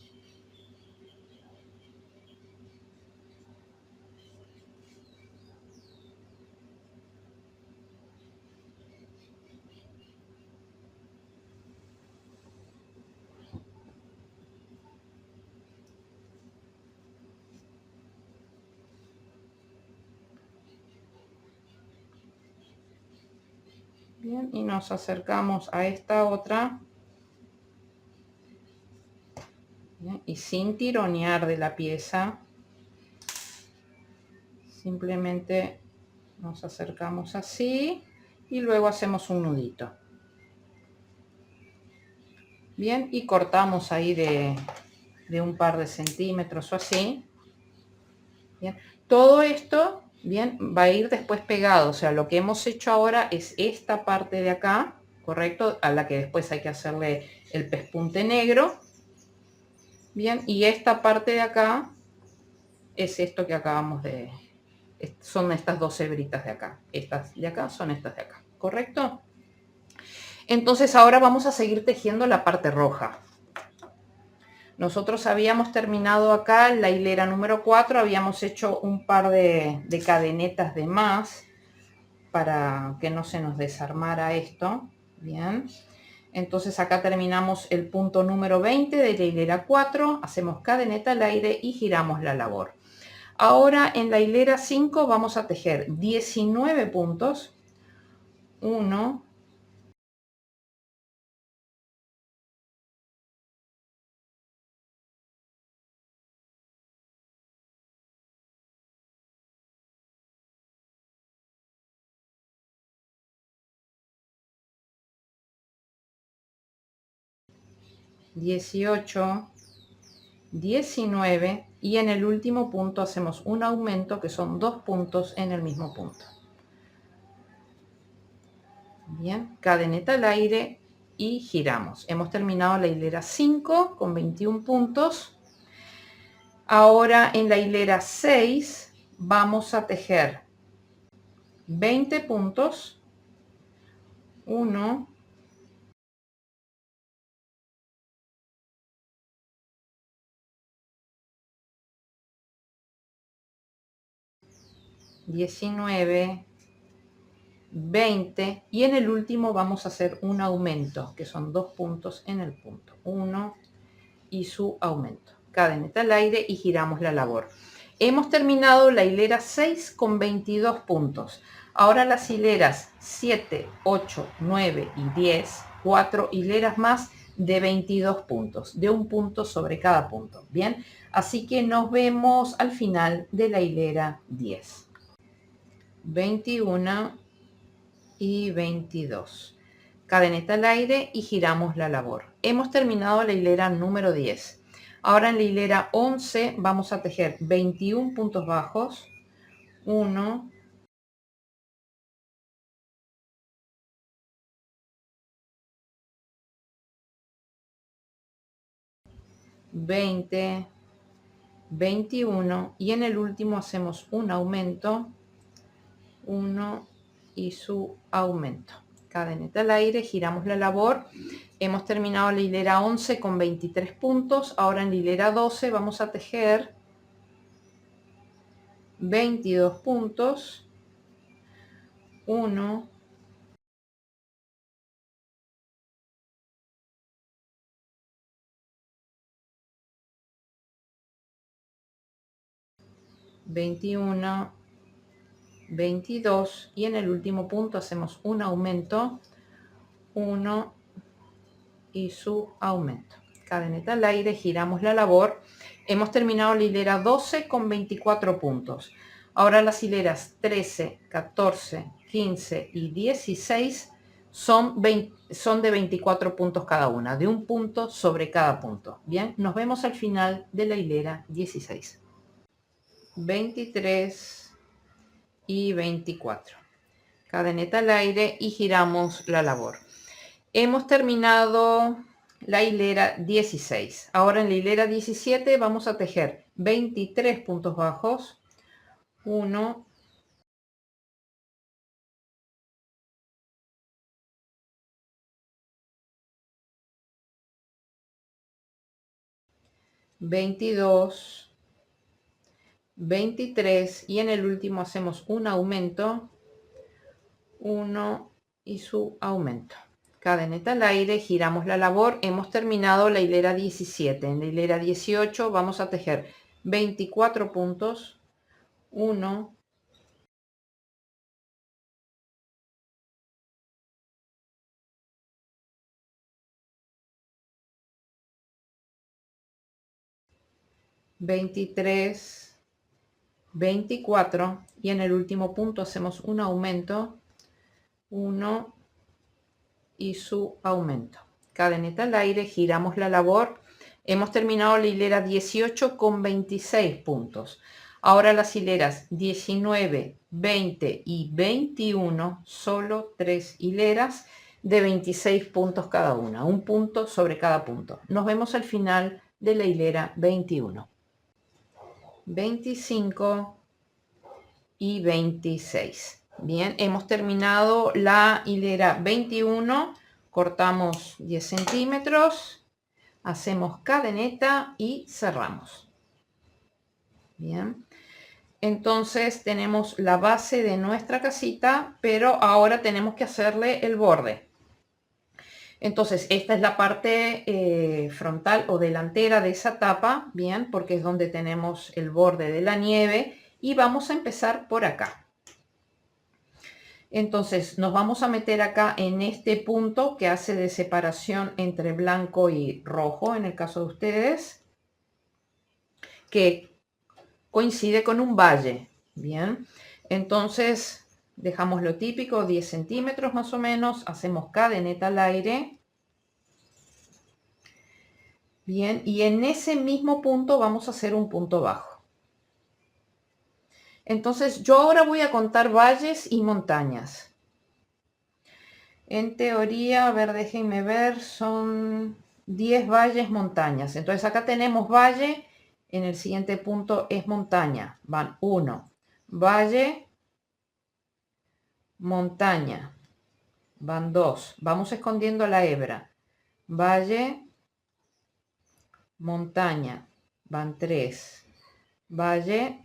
Bien, y nos acercamos a esta otra. Bien, y sin tironear de la pieza, simplemente nos acercamos así y luego hacemos un nudito. Bien, y cortamos ahí de un par de centímetros o así. Bien, todo esto, bien, va a ir después pegado. O sea, lo que hemos hecho ahora es esta parte de acá, correcto, a la que después hay que hacerle el pespunte negro. Bien, y esta parte de acá es esto que acabamos de, son estas dos hebritas de acá. Estas de acá son estas de acá, ¿correcto? Entonces ahora vamos a seguir tejiendo la parte roja. Nosotros habíamos terminado acá en la hilera número 4, habíamos hecho un par de cadenetas de más para que no se nos desarmara esto. Bien, entonces acá terminamos el punto número 20 de la hilera 4, hacemos cadeneta al aire y giramos la labor. Ahora en la hilera 5 vamos a tejer 19 puntos, 1, 18, 19 y en el último punto hacemos un aumento que son 2 puntos en el mismo punto. Bien, cadeneta al aire y giramos. Hemos terminado la hilera 5 con 21 puntos. Ahora en la hilera 6 vamos a tejer 20 puntos, 1, 19, 20 y en el último vamos a hacer un aumento que son 2 puntos en el punto 1 y su aumento. Cadeneta al aire y giramos la labor. Hemos terminado la hilera 6 con 22 puntos. Ahora las hileras 7, 8, 9 y 10, 4 hileras más de 22 puntos, de un punto sobre cada punto. Bien, así que nos vemos al final de la hilera 10. 21 y 22. Cadeneta al aire y giramos la labor. Hemos terminado la hilera número 10. Ahora en la hilera 11 vamos a tejer 21 puntos bajos, 1, 20, 21 y en el último hacemos un aumento, 1 y su aumento. Cadeneta al aire, giramos la labor. Hemos terminado la hilera 11 con 23 puntos. Ahora en la hilera 12 vamos a tejer 22 puntos, 1, 21, 22 y en el último punto hacemos un aumento, 1 y su aumento. Cadeneta al aire, giramos la labor. Hemos terminado la hilera 12 con 24 puntos. Ahora las hileras 13, 14, 15 y 16 son de 24 puntos cada una, de un punto sobre cada punto. Bien, nos vemos al final de la hilera 16. 23 y 24. Cadeneta al aire y giramos la labor. Hemos terminado la hilera 16. Ahora en la hilera 17 vamos a tejer 23 puntos bajos. 1, 22, 23 y en el último hacemos un aumento, 1 y su aumento. Cadeneta al aire, giramos la labor. Hemos terminado la hilera 17. En la hilera 18 vamos a tejer 24 puntos, 1, 23, 24 y en el último punto hacemos un aumento, 1 y su aumento. Cadeneta al aire, giramos la labor. Hemos terminado la hilera 18 con 26 puntos. Ahora las hileras 19, 20 y 21, solo 3 hileras de 26 puntos cada una, un punto sobre cada punto. Nos vemos al final de la hilera 21. 25 y 26. Bien, hemos terminado la hilera 21, cortamos 10 centímetros, hacemos cadeneta y cerramos. Bien, entonces tenemos la base de nuestra casita, pero ahora tenemos que hacerle el borde. Entonces esta es la parte frontal o delantera de esa tapa, bien, porque es donde tenemos el borde de la nieve y vamos a empezar por acá. Entonces nos vamos a meter acá en este punto que hace de separación entre blanco y rojo, en el caso de ustedes, que coincide con un valle. Bien, entonces dejamos lo típico, 10 centímetros más o menos, hacemos cadeneta al aire. Bien, y en ese mismo punto vamos a hacer un punto bajo. Entonces yo ahora voy a contar valles y montañas. En teoría, a ver, déjenme ver, son 10 valles, montañas. Entonces acá tenemos valle, en el siguiente punto es montaña. Van 1, valle, montaña. Van 2, vamos escondiendo la hebra. Valle, montaña. Van 3, valle,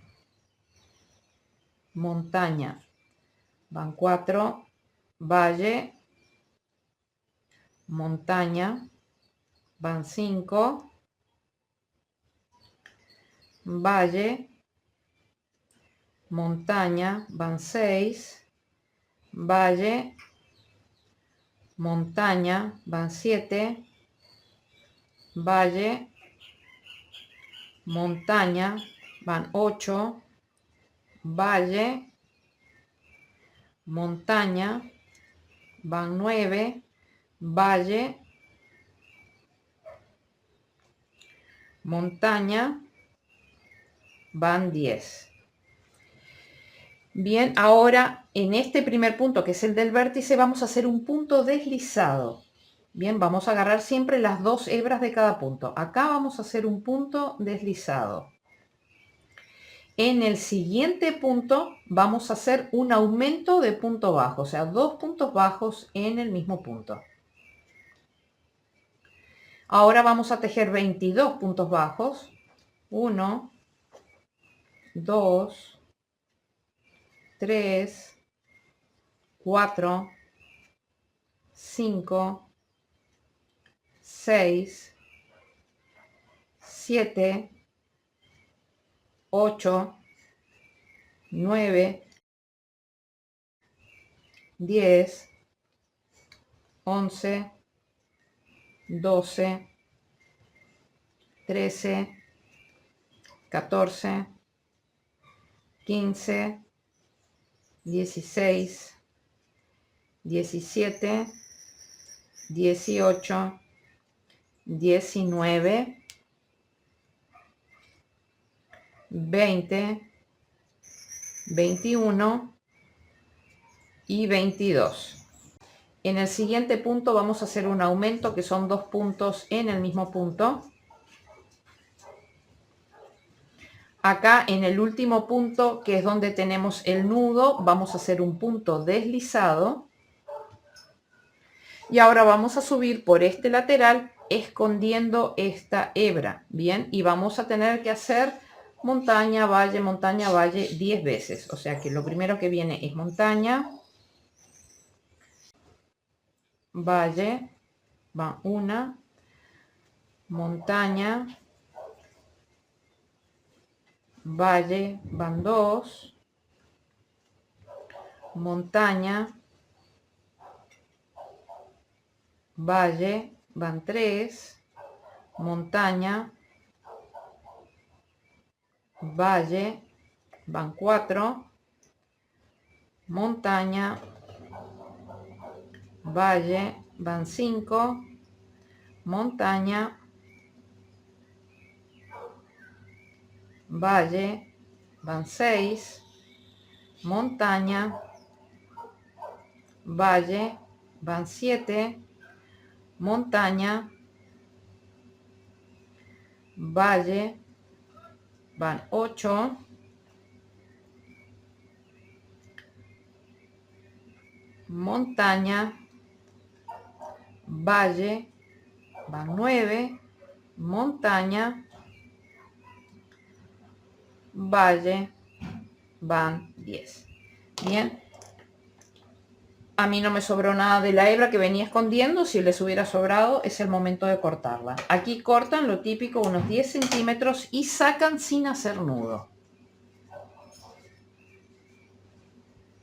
montaña. Van 4, valle, montaña. Van 5, valle, montaña. Van 6, valle, montaña. Van 7, valle, montaña. Van 8, valle, montaña. Van 9, valle, montaña. Van 10. Bien, ahora en este primer punto, que es el del vértice, vamos a hacer un punto deslizado. Bien, vamos a agarrar siempre las 2 hebras de cada punto. Acá vamos a hacer un punto deslizado. En el siguiente punto vamos a hacer un aumento de punto bajo, o sea, 2 puntos bajos en el mismo punto. Ahora vamos a tejer 22 puntos bajos. 1, 2, 3, 4, 5, 6, 7, 8, 9, 10, 11, 12, 13, 14, 15, 16, 17, 18, 19, 20, 21 y 22. En el siguiente punto vamos a hacer un aumento que son 2 puntos en el mismo punto. Acá en el último punto, que es donde tenemos el nudo, vamos a hacer un punto deslizado. Y ahora vamos a subir por este lateral escondiendo esta hebra. Bien, y vamos a tener que hacer montaña, valle 10 veces. O sea que lo primero que viene es montaña, valle, va una, montaña, valle, van 2, montaña, valle, van 3, montaña, valle, van 4, montaña, valle, van 5, montaña, valle, van 6, montaña, valle, van 7, montaña, valle, van 8, montaña, valle, van 9, montaña, valle, van 10. Bien, a mí no me sobró nada de la hebra que venía escondiendo. Si les hubiera sobrado, es el momento de cortarla. Aquí cortan lo típico, unos 10 centímetros, y sacan sin hacer nudo.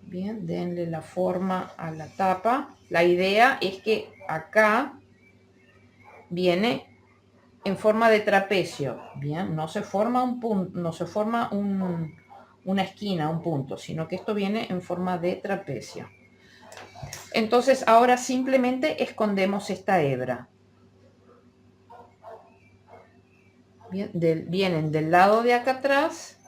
Bien, denle la forma a la tapa. La idea es que acá viene en forma de trapecio. Bien, no se forma un punto, no se forma una esquina, un punto, sino que esto viene en forma de trapecio. Entonces ahora simplemente escondemos esta hebra. Bien, vienen del lado de acá atrás.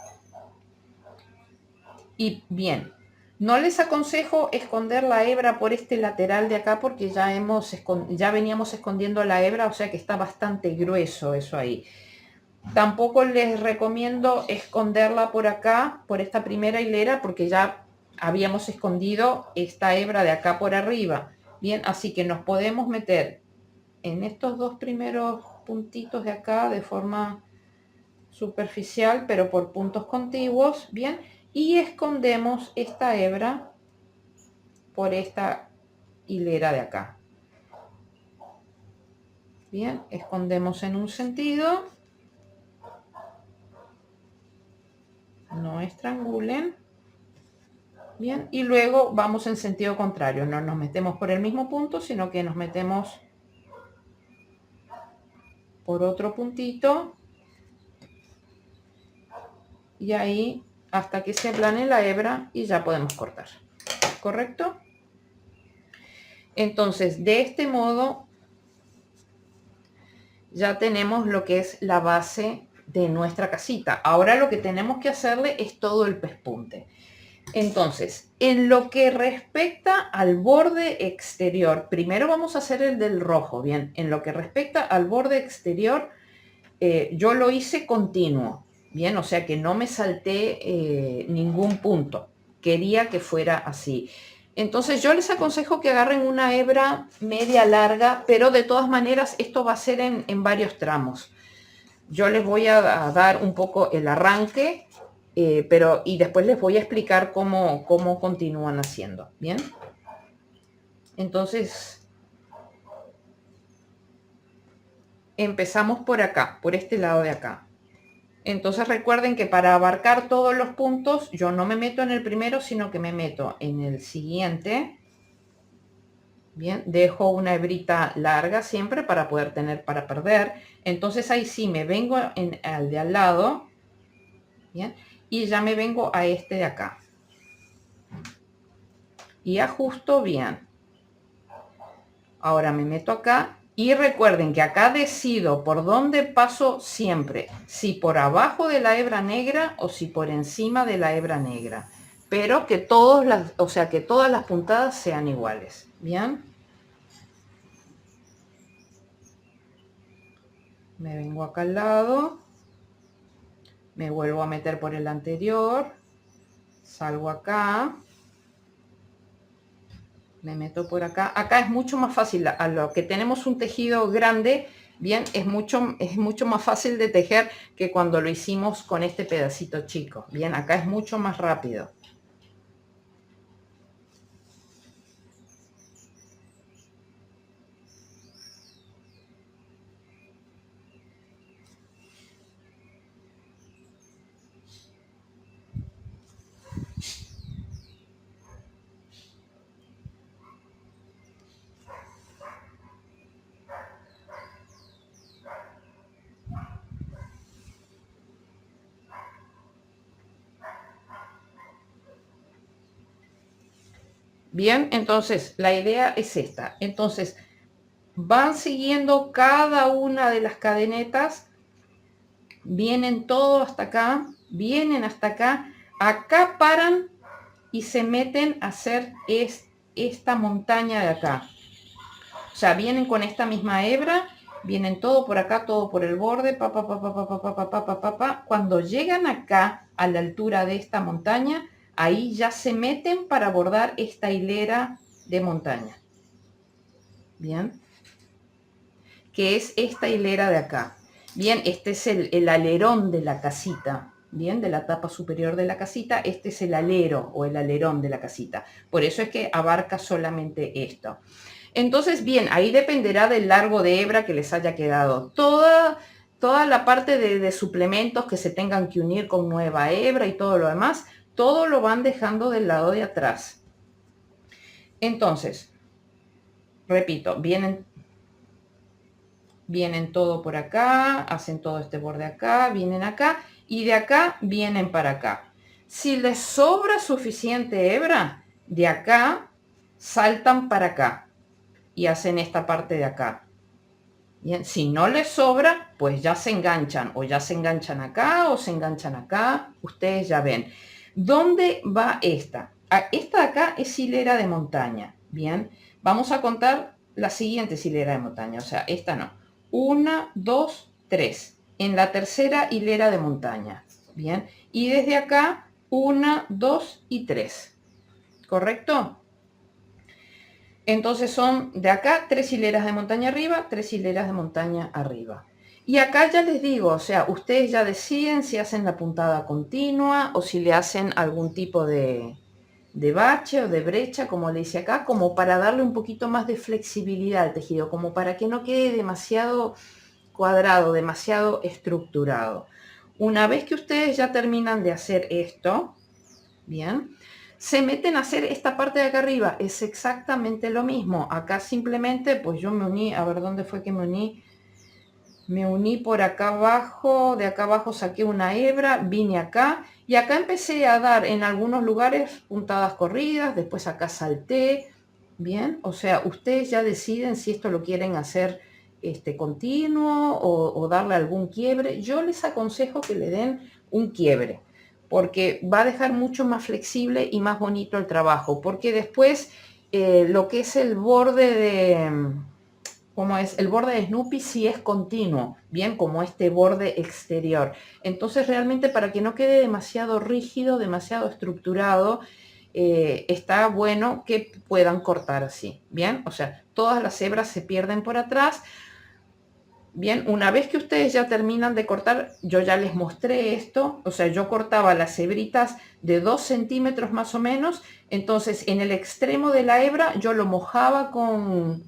Y bien, no les aconsejo esconder la hebra por este lateral de acá, porque ya veníamos escondiendo la hebra, o sea que está bastante grueso eso ahí. Tampoco les recomiendo esconderla por acá, por esta primera hilera, porque ya habíamos escondido esta hebra de acá por arriba. Bien, así que nos podemos meter en estos dos primeros puntitos de acá de forma superficial, pero por puntos contiguos. Bien, y escondemos esta hebra por esta hilera de acá. Bien, escondemos en un sentido, no estrangulen. Bien, y luego vamos en sentido contrario, no nos metemos por el mismo punto, sino que nos metemos por otro puntito, y ahí hasta que se aplane la hebra y ya podemos cortar. ¿Correcto? Entonces, de este modo ya tenemos lo que es la base de nuestra casita. Ahora lo que tenemos que hacerle es todo el pespunte. Entonces, en lo que respecta al borde exterior, primero vamos a hacer el del rojo. Bien, en lo que respecta al borde exterior, yo lo hice continuo. Bien, o sea que no me salté ningún punto. Quería que fuera así. Entonces yo les aconsejo que agarren una hebra media larga, pero de todas maneras esto va a ser en varios tramos. Yo les voy a dar un poco el arranque, y después les voy a explicar cómo continúan haciendo. Bien, entonces empezamos por acá, por este lado de acá. Entonces recuerden que para abarcar todos los puntos, yo no me meto en el primero, sino que me meto en el siguiente. Bien, dejo una hebrita larga siempre para poder tener para perder. Entonces ahí sí me vengo al de al lado Bien, y ya me vengo a este de acá. Y ajusto bien. Ahora me meto acá y recuerden que acá decido por dónde paso siempre, si por abajo de la hebra negra o si por encima de la hebra negra, pero que que todas las puntadas sean iguales. Bien, me vengo acá al lado, me vuelvo a meter por el anterior, salgo acá, me meto por acá. Acá es mucho más fácil, a lo que tenemos un tejido grande, bien, es mucho más fácil de tejer que cuando lo hicimos con este pedacito chico. Bien, acá es mucho más rápido. Bien, entonces la idea es esta. Entonces van siguiendo cada una de las cadenetas, vienen todo hasta acá, vienen hasta acá, acá paran y se meten a hacer esta montaña de acá. O sea, vienen con esta misma hebra, vienen todo por acá, todo por el borde, Cuando llegan acá a la altura de esta montaña, ahí ya se meten para bordar esta hilera de montaña. Bien, que es esta hilera de acá. Bien, este es el alerón de la casita. Bien, de la tapa superior de la casita, este es el alero o el alerón de la casita. Por eso es que abarca solamente esto. Entonces, bien, ahí dependerá del largo de hebra que les haya quedado. Toda la parte de suplementos que se tengan que unir con nueva hebra y todo lo demás, todo lo van dejando del lado de atrás. Entonces, repito, vienen todo por acá, hacen todo este borde acá, vienen acá y de acá vienen para acá. Si les sobra suficiente hebra, de acá saltan para acá y hacen esta parte de acá. Bien, si no les sobra, pues ya se enganchan, o ya se enganchan acá, o se enganchan acá, ustedes ya ven. ¿Dónde va esta? Esta de acá es hilera de montaña, bien. Vamos a contar la siguiente hilera de montaña, o sea, esta no. 1, 2, 3. En la tercera hilera de montaña, bien. Y desde acá, 1, 2 y 3. ¿Correcto? Entonces son de acá 3 hileras de montaña arriba, 3 hileras de montaña arriba. Y acá ya les digo, o sea, ustedes ya deciden si hacen la puntada continua o si le hacen algún tipo de bache o de brecha, como le hice acá, como para darle un poquito más de flexibilidad al tejido, como para que no quede demasiado cuadrado, demasiado estructurado. Una vez que ustedes ya terminan de hacer esto, bien, se meten a hacer esta parte de acá arriba, es exactamente lo mismo. Acá simplemente, pues yo me uní, a ver dónde fue que me uní por acá abajo, de acá abajo saqué una hebra, vine acá y acá empecé a dar en algunos lugares puntadas corridas, después acá salté, bien, o sea, ustedes ya deciden si esto lo quieren hacer continuo o darle algún quiebre. Yo les aconsejo que le den un quiebre, porque va a dejar mucho más flexible y más bonito el trabajo, porque después lo que es el borde de, como es el borde de Snoopy, sí es continuo, bien, como este borde exterior. Entonces realmente para que no quede demasiado rígido, demasiado estructurado, está bueno que puedan cortar así, bien, o sea, todas las hebras se pierden por atrás. Bien, una vez que ustedes ya terminan de cortar, yo ya les mostré esto, o sea, yo cortaba las hebritas de 2 centímetros más o menos, entonces en el extremo de la hebra yo lo mojaba con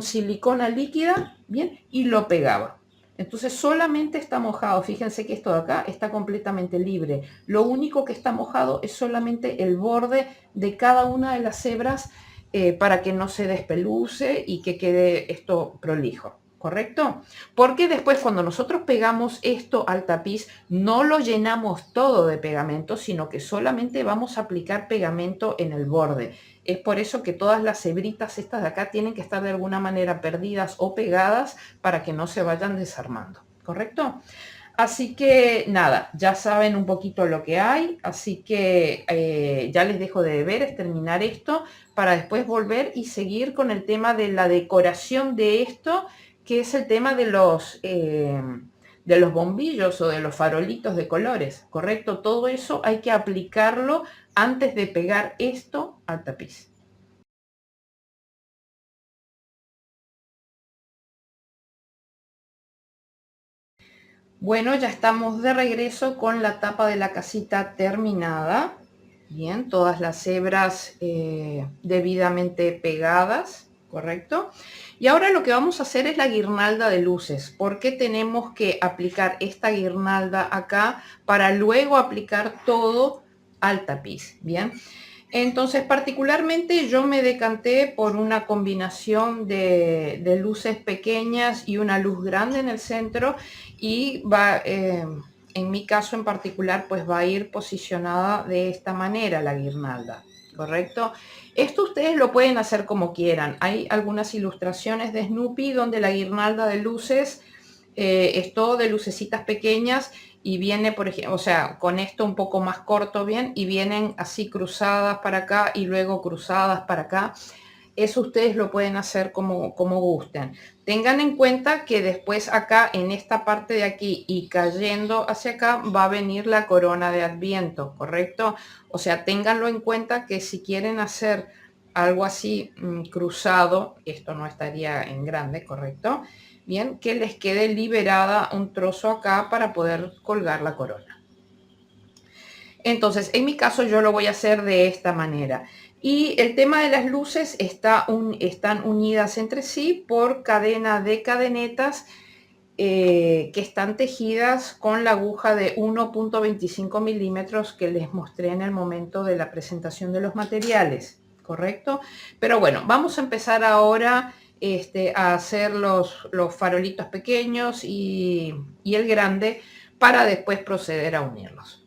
silicona líquida, bien, y lo pegaba. Entonces solamente está mojado, fíjense que esto de acá está completamente libre. Lo único que está mojado es solamente el borde de cada una de las hebras para que no se despeluce y que quede esto prolijo. ¿correcto? Porque después cuando nosotros pegamos esto al tapiz, no lo llenamos todo de pegamento, sino que solamente vamos a aplicar pegamento en el borde. Es por eso que todas las hebritas estas de acá tienen que estar de alguna manera perdidas o pegadas para que no se vayan desarmando, ¿correcto? Así que nada, ya saben un poquito lo que hay, así que ya les dejo de deberes terminar esto para después volver y seguir con el tema de la decoración de esto, que es el tema de los bombillos o de los farolitos de colores, ¿correcto? Todo eso hay que aplicarlo antes de pegar esto al tapiz. Bueno, ya estamos de regreso con la tapa de la casita terminada. Bien, todas las hebras debidamente pegadas, ¿correcto? Y ahora lo que vamos a hacer es la guirnalda de luces. ¿Por qué tenemos que aplicar esta guirnalda acá para luego aplicar todo al tapiz? Bien, entonces particularmente yo me decanté por una combinación de luces pequeñas y una luz grande en el centro y va, en mi caso en particular, pues va a ir posicionada de esta manera la guirnalda, ¿correcto? Esto ustedes lo pueden hacer como quieran. Hay algunas ilustraciones de Snoopy donde la guirnalda de luces es todo de lucecitas pequeñas y viene, por ejemplo, o sea, con esto un poco más corto, bien, y vienen así cruzadas para acá y luego cruzadas para acá. Eso ustedes lo pueden hacer como gusten. Tengan en cuenta que después acá, en esta parte de aquí y cayendo hacia acá, va a venir la corona de Adviento, ¿correcto? O sea, ténganlo en cuenta que si quieren hacer algo así cruzado, esto no estaría en grande, ¿correcto? Bien, que les quede liberada un trozo acá para poder colgar la corona. Entonces, en mi caso yo lo voy a hacer de esta manera. Y el tema de las luces están unidas entre sí por cadena de cadenetas que están tejidas con la aguja de 1,25 milímetros que les mostré en el momento de la presentación de los materiales, ¿correcto? Pero bueno, vamos a empezar ahora a hacer los farolitos pequeños y el grande para después proceder a unirlos.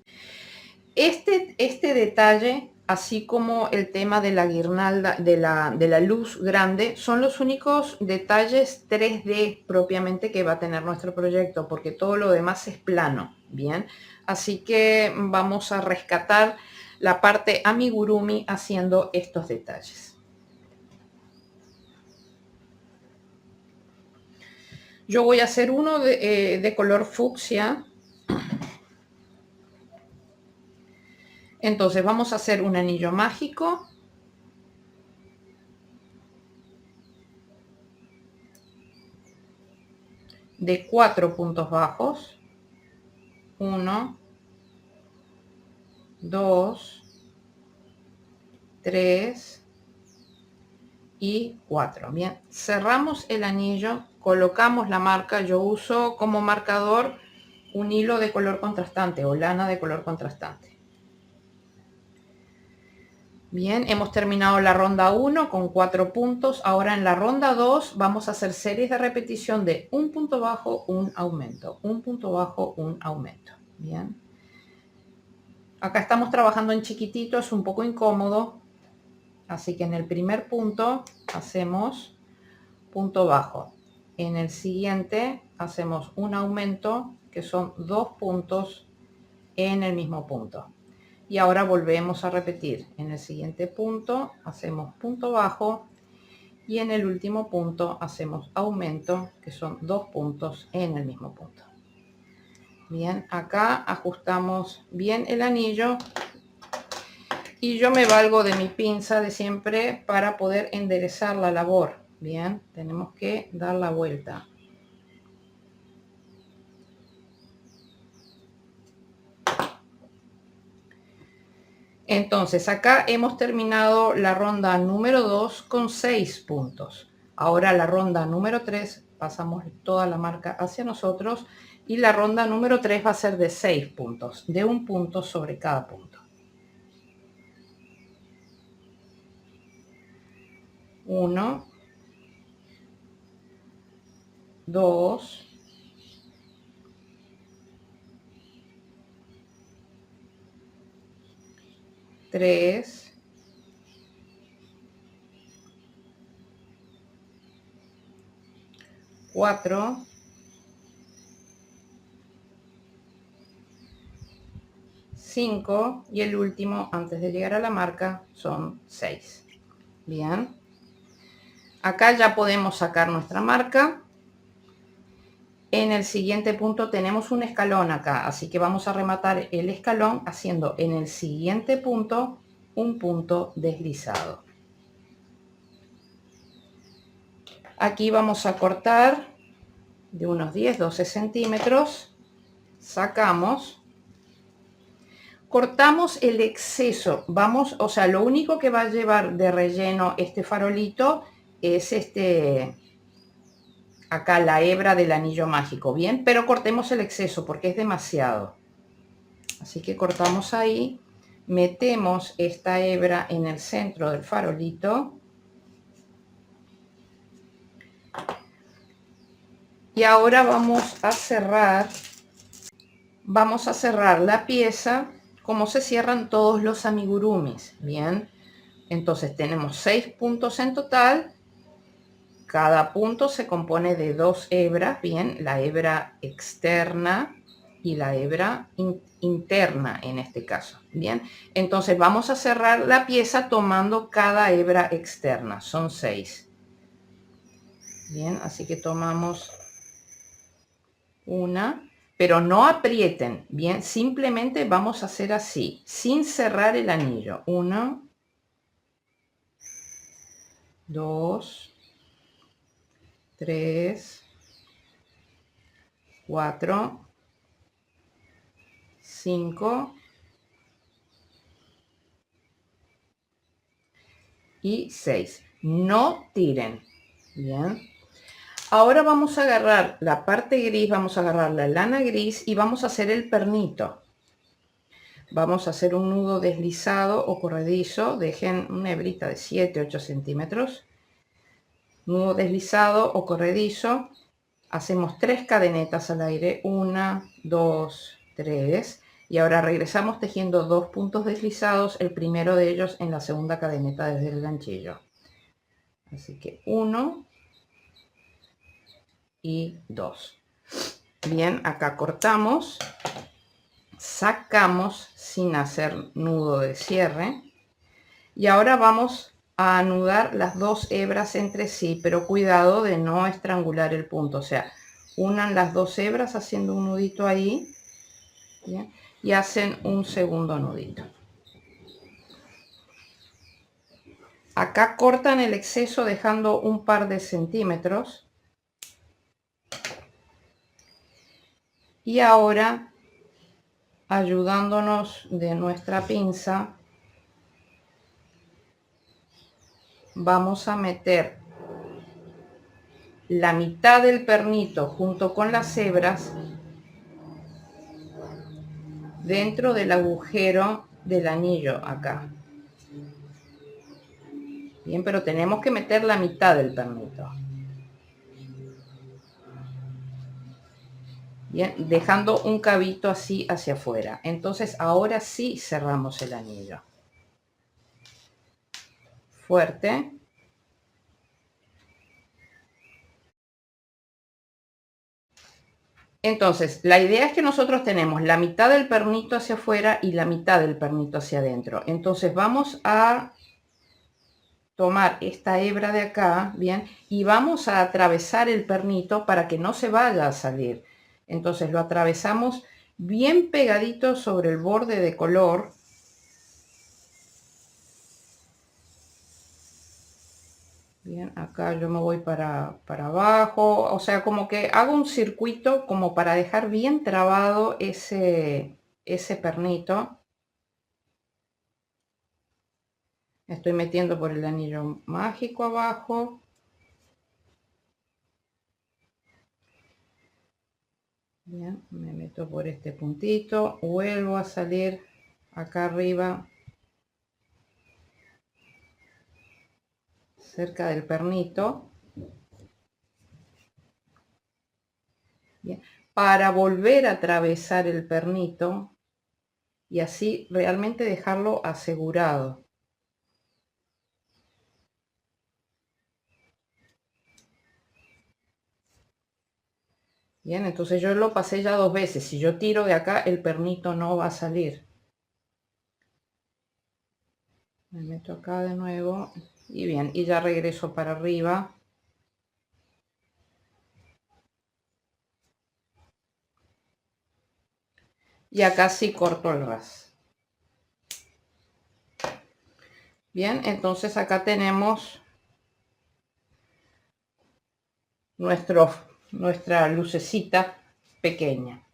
Este detalle, así como el tema de la guirnalda, de la luz grande, son los únicos detalles 3D propiamente que va a tener nuestro proyecto, porque todo lo demás es plano, ¿bien? Así que vamos a rescatar la parte amigurumi haciendo estos detalles. Yo voy a hacer uno de color fucsia. Entonces vamos a hacer un anillo mágico. De 4 puntos bajos. 1, 2, 3 y 4. Bien, cerramos el anillo, colocamos la marca. Yo uso como marcador un hilo de color contrastante o lana de color contrastante. Bien, hemos terminado la ronda 1 con 4 puntos. Ahora en la ronda 2 vamos a hacer series de repetición de un punto bajo, un aumento, un punto bajo, un aumento. Bien. Acá estamos trabajando en chiquitito, es un poco incómodo. Así que en el primer punto hacemos punto bajo. En el siguiente hacemos un aumento que son 2 puntos en el mismo punto. Y ahora volvemos a repetir. En el siguiente punto hacemos punto bajo y en el último punto hacemos aumento, que son 2 puntos en el mismo punto. Bien, acá ajustamos bien el anillo y yo me valgo de mi pinza de siempre para poder enderezar la labor. Bien, tenemos que dar la vuelta. Entonces acá hemos terminado la ronda número 2 con 6 puntos. Ahora la ronda número 3 pasamos toda la marca hacia nosotros y la ronda número 3 va a ser de 6 puntos, de un punto sobre cada punto. 1, 2, 3, 4, 5 y el último antes de llegar a la marca son 6. Bien, acá ya podemos sacar nuestra marca. En el siguiente punto tenemos un escalón acá, así que vamos a rematar el escalón haciendo en el siguiente punto un punto deslizado. Aquí vamos a cortar de unos 10-12 centímetros, sacamos, cortamos el exceso, vamos, o sea, lo único que va a llevar de relleno este farolito es acá la hebra del anillo mágico, bien, pero cortemos el exceso porque es demasiado. Así que cortamos ahí, metemos esta hebra en el centro del farolito y ahora vamos a cerrar la pieza como se cierran todos los amigurumis, bien. Entonces tenemos 6 puntos en total. Cada punto se compone de 2 hebras, bien, la hebra externa y la hebra interna en este caso, bien. Entonces vamos a cerrar la pieza tomando cada hebra externa, son 6. Bien, así que tomamos una, pero no aprieten, bien, simplemente vamos a hacer así, sin cerrar el anillo. 1, 2, 3, 4, 5 y 6. No tiren. Bien. Ahora vamos a agarrar la parte gris, vamos a agarrar la lana gris y vamos a hacer el pernito. Vamos a hacer un nudo deslizado o corredizo. Dejen una hebrita de 7-8 centímetros. Nudo deslizado o corredizo. Hacemos 3 cadenetas al aire. 1, 2, 3. Y ahora regresamos tejiendo 2 puntos deslizados, el primero de ellos en la segunda cadeneta desde el ganchillo. Así que 1 y 2. Bien, acá cortamos, sacamos sin hacer nudo de cierre y ahora vamos a anudar las 2 hebras entre sí, pero cuidado de no estrangular el punto, o sea, unan las 2 hebras haciendo un nudito ahí, ¿bien? Y hacen un segundo nudito. Acá cortan el exceso dejando un par de centímetros. Y ahora, ayudándonos de nuestra pinza, vamos a meter la mitad del pernito junto con las hebras dentro del agujero del anillo acá. Bien, pero tenemos que meter la mitad del pernito. Bien, dejando un cabito así hacia afuera. Entonces ahora sí cerramos el anillo. Fuerte. Entonces, la idea es que nosotros tenemos la mitad del pernito hacia afuera y la mitad del pernito hacia adentro. Entonces vamos a tomar esta hebra de acá, bien, y vamos a atravesar el pernito para que no se vaya a salir. Entonces lo atravesamos bien pegadito sobre el borde de color. Bien, acá yo me voy para abajo, o sea, como que hago un circuito como para dejar bien trabado ese pernito. Estoy metiendo por el anillo mágico abajo. Bien, me meto por este puntito, vuelvo a salir acá arriba, cerca del pernito. Bien, para volver a atravesar el pernito y así realmente dejarlo asegurado. Bien, entonces yo lo pasé ya 2 veces. Si yo tiro de acá, el pernito no va a salir. Me meto acá de nuevo y bien, y ya regreso para arriba. Y acá sí corto el ras. Bien, entonces acá tenemos nuestra lucecita pequeña.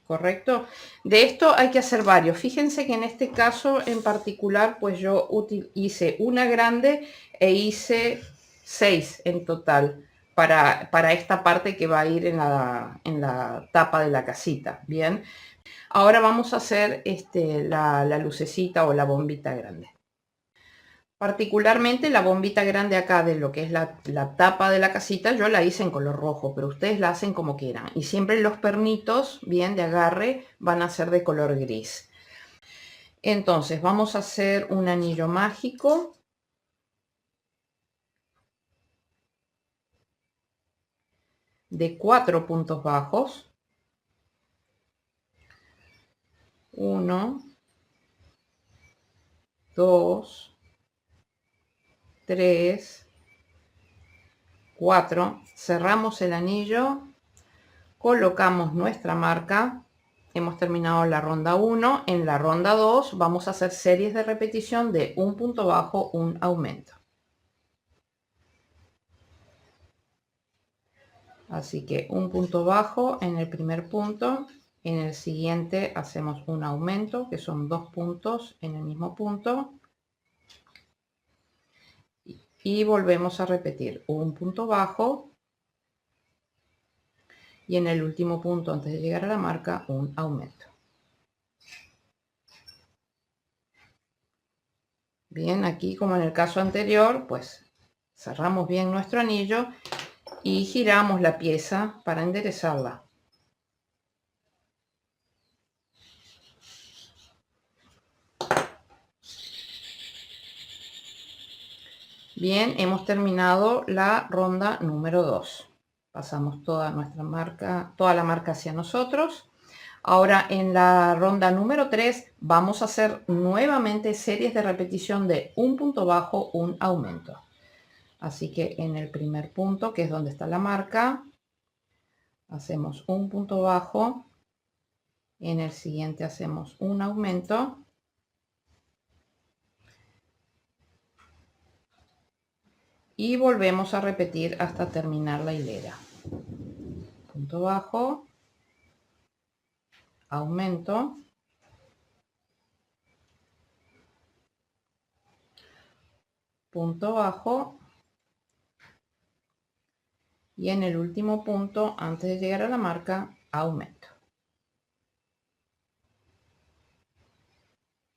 ¿Correcto? De esto hay que hacer varios. Fíjense que en este caso en particular, pues yo hice una grande e hice 6 en total para esta parte que va a ir en la tapa de la casita. Bien, ahora vamos a hacer la lucecita o la bombita grande. Particularmente la bombita grande acá de lo que es la tapa de la casita, yo la hice en color rojo, pero ustedes la hacen como quieran. Y siempre los pernitos, bien de agarre, van a ser de color gris. Entonces vamos a hacer un anillo mágico. De 4 puntos bajos. 1, 2, 3, 4. Cerramos el anillo. Colocamos nuestra marca. Hemos terminado la ronda 1. En la ronda 2 vamos a hacer series de repetición de un punto bajo, un aumento. Así que un punto bajo en el primer punto. En el siguiente hacemos un aumento, que son 2 puntos en el mismo punto. Y volvemos a repetir un punto bajo. Y en el último punto, antes de llegar a la marca, un aumento. Bien, aquí como en el caso anterior, pues cerramos bien nuestro anillo y giramos la pieza para enderezarla. Bien, hemos terminado la ronda número 2. Pasamos toda la marca hacia nosotros. Ahora en la ronda número 3 vamos a hacer nuevamente series de repetición de un punto bajo, un aumento. Así que en el primer punto, que es donde está la marca, hacemos un punto bajo. En el siguiente hacemos un aumento. Y volvemos a repetir hasta terminar la hilera. Punto bajo, aumento, punto bajo, y en el último punto, antes de llegar a la marca, aumento.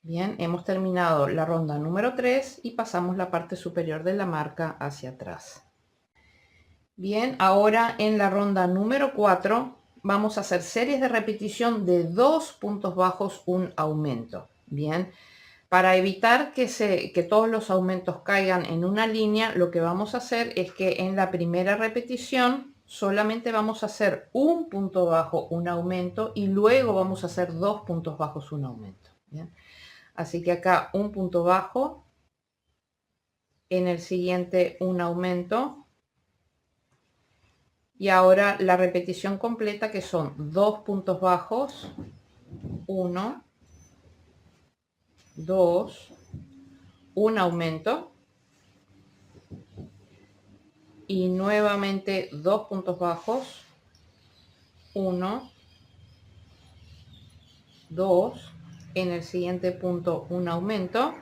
Bien, hemos terminado la ronda número 3 y pasamos la parte superior de la marca hacia atrás. Bien, ahora en la ronda número 4 vamos a hacer series de repetición de 2 puntos bajos, un aumento. Bien, para evitar que todos los aumentos caigan en una línea, lo que vamos a hacer es que en la primera repetición solamente vamos a hacer un punto bajo, un aumento, y luego vamos a hacer 2 puntos bajos, un aumento. ¿Bien? Así que acá un punto bajo, en el siguiente un aumento, y ahora la repetición completa, que son 2 puntos bajos, 1, 2, un aumento, y nuevamente 2 puntos bajos, 1, 2, en el siguiente punto un aumento.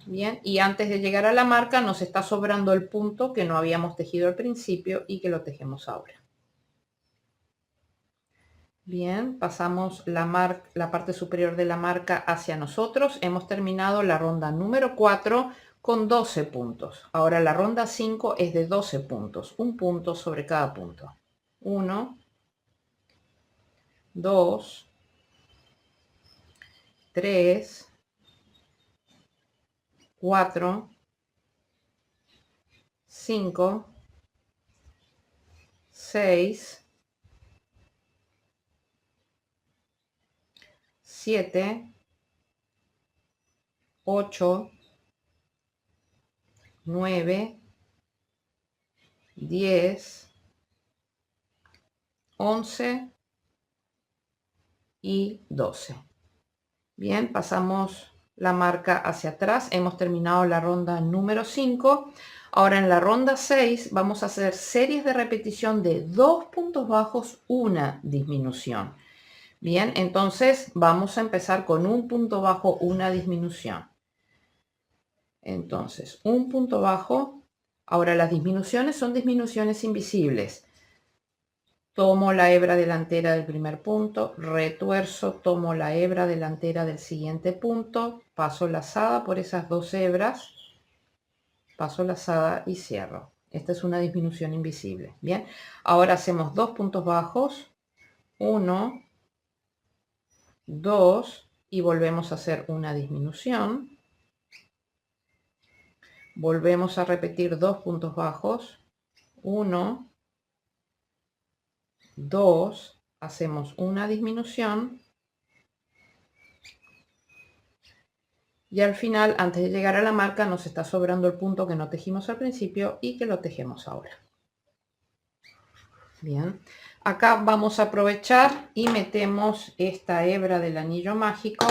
Bien, y antes de llegar a la marca nos está sobrando el punto que no habíamos tejido al principio y que lo tejemos ahora. Bien, pasamos la parte superior de la marca hacia nosotros. Hemos terminado la ronda número 4 con 12 puntos. Ahora la ronda 5 es de 12 puntos, un punto sobre cada punto. 1, 2, 3, 4, 5, 6, 7, 8, 9, 10, 11 y 12. Bien, pasamos la marca hacia atrás. Hemos terminado la ronda número 5. Ahora en la ronda 6 vamos a hacer series de repetición de 2 puntos bajos, una disminución. Bien, entonces vamos a empezar con un punto bajo, una disminución. Entonces, un punto bajo. Ahora las disminuciones son disminuciones invisibles. Tomo la hebra delantera del primer punto, retuerzo, tomo la hebra delantera del siguiente punto, paso lazada por esas dos hebras, paso lazada y cierro. Esta es una disminución invisible. Bien, ahora hacemos 2 puntos bajos, 1, 2 y volvemos a hacer una disminución. Volvemos a repetir 2 puntos bajos, 1, 2, hacemos una disminución y al final, antes de llegar a la marca, nos está sobrando el punto que no tejimos al principio y que lo tejemos ahora. Bien, acá vamos a aprovechar y metemos esta hebra del anillo mágico.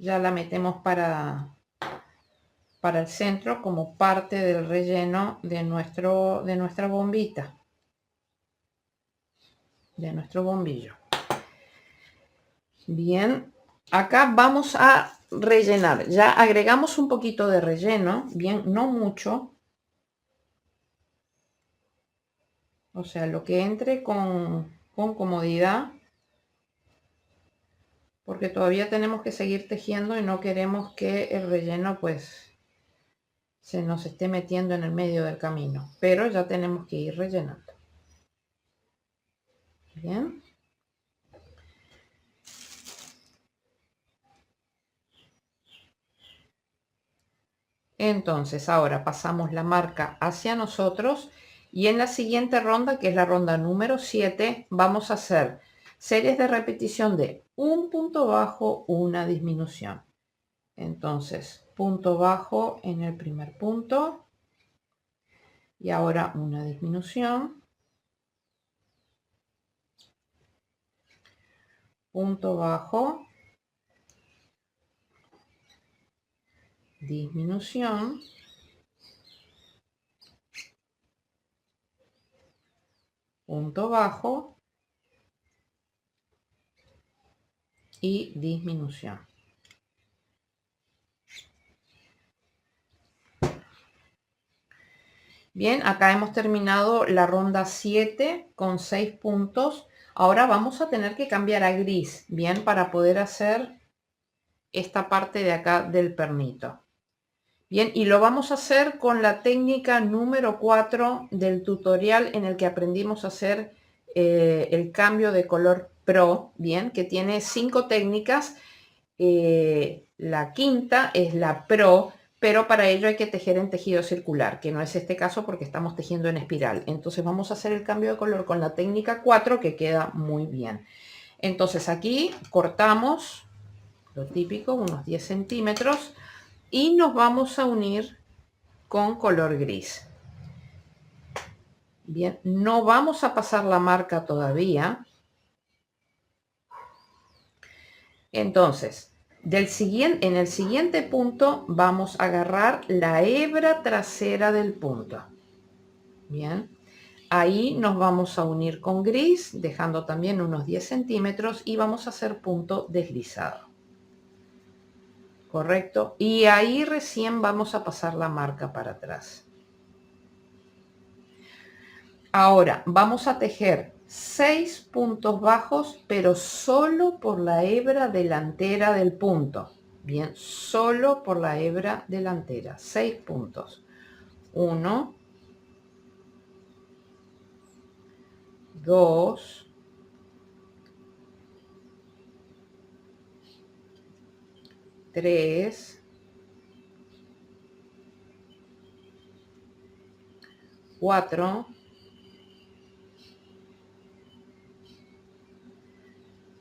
Ya la metemos para el centro como parte del relleno de nuestra bombita, de nuestro bombillo. Bien, acá vamos a rellenar. Ya agregamos un poquito de relleno, bien, no mucho. O sea, lo que entre con comodidad, porque todavía tenemos que seguir tejiendo y no queremos que el relleno pues se nos esté metiendo en el medio del camino, pero ya tenemos que ir rellenando. Bien. Entonces ahora pasamos la marca hacia nosotros y en la siguiente ronda, que es la ronda número 7, vamos a hacer series de repetición de un punto bajo, una disminución. Entonces, punto bajo en el primer punto y ahora una disminución. Punto bajo, disminución, punto bajo y disminución. Bien, acá hemos terminado la ronda 7 con 6 puntos. Ahora vamos a tener que cambiar a gris, bien, para poder hacer esta parte de acá del pernito. Bien, y lo vamos a hacer con la técnica número 4 del tutorial en el que aprendimos a hacer el cambio de color Pro, bien, que tiene 5 técnicas. La quinta es la Pro, pero para ello hay que tejer en tejido circular, que no es este caso porque estamos tejiendo en espiral. Entonces vamos a hacer el cambio de color con la técnica 4, que queda muy bien. Entonces aquí cortamos lo típico, unos 10 centímetros, y nos vamos a unir con color gris. Bien, no vamos a pasar la marca todavía. Entonces, en el siguiente punto vamos a agarrar la hebra trasera del punto. Bien, ahí nos vamos a unir con gris, dejando también unos 10 centímetros y vamos a hacer punto deslizado. Correcto, y ahí recién vamos a pasar la marca para atrás. Ahora vamos a tejer 6 puntos bajos, pero solo por la hebra delantera del punto. Bien, solo por la hebra delantera, 6 puntos. 1, 2, 3, 4,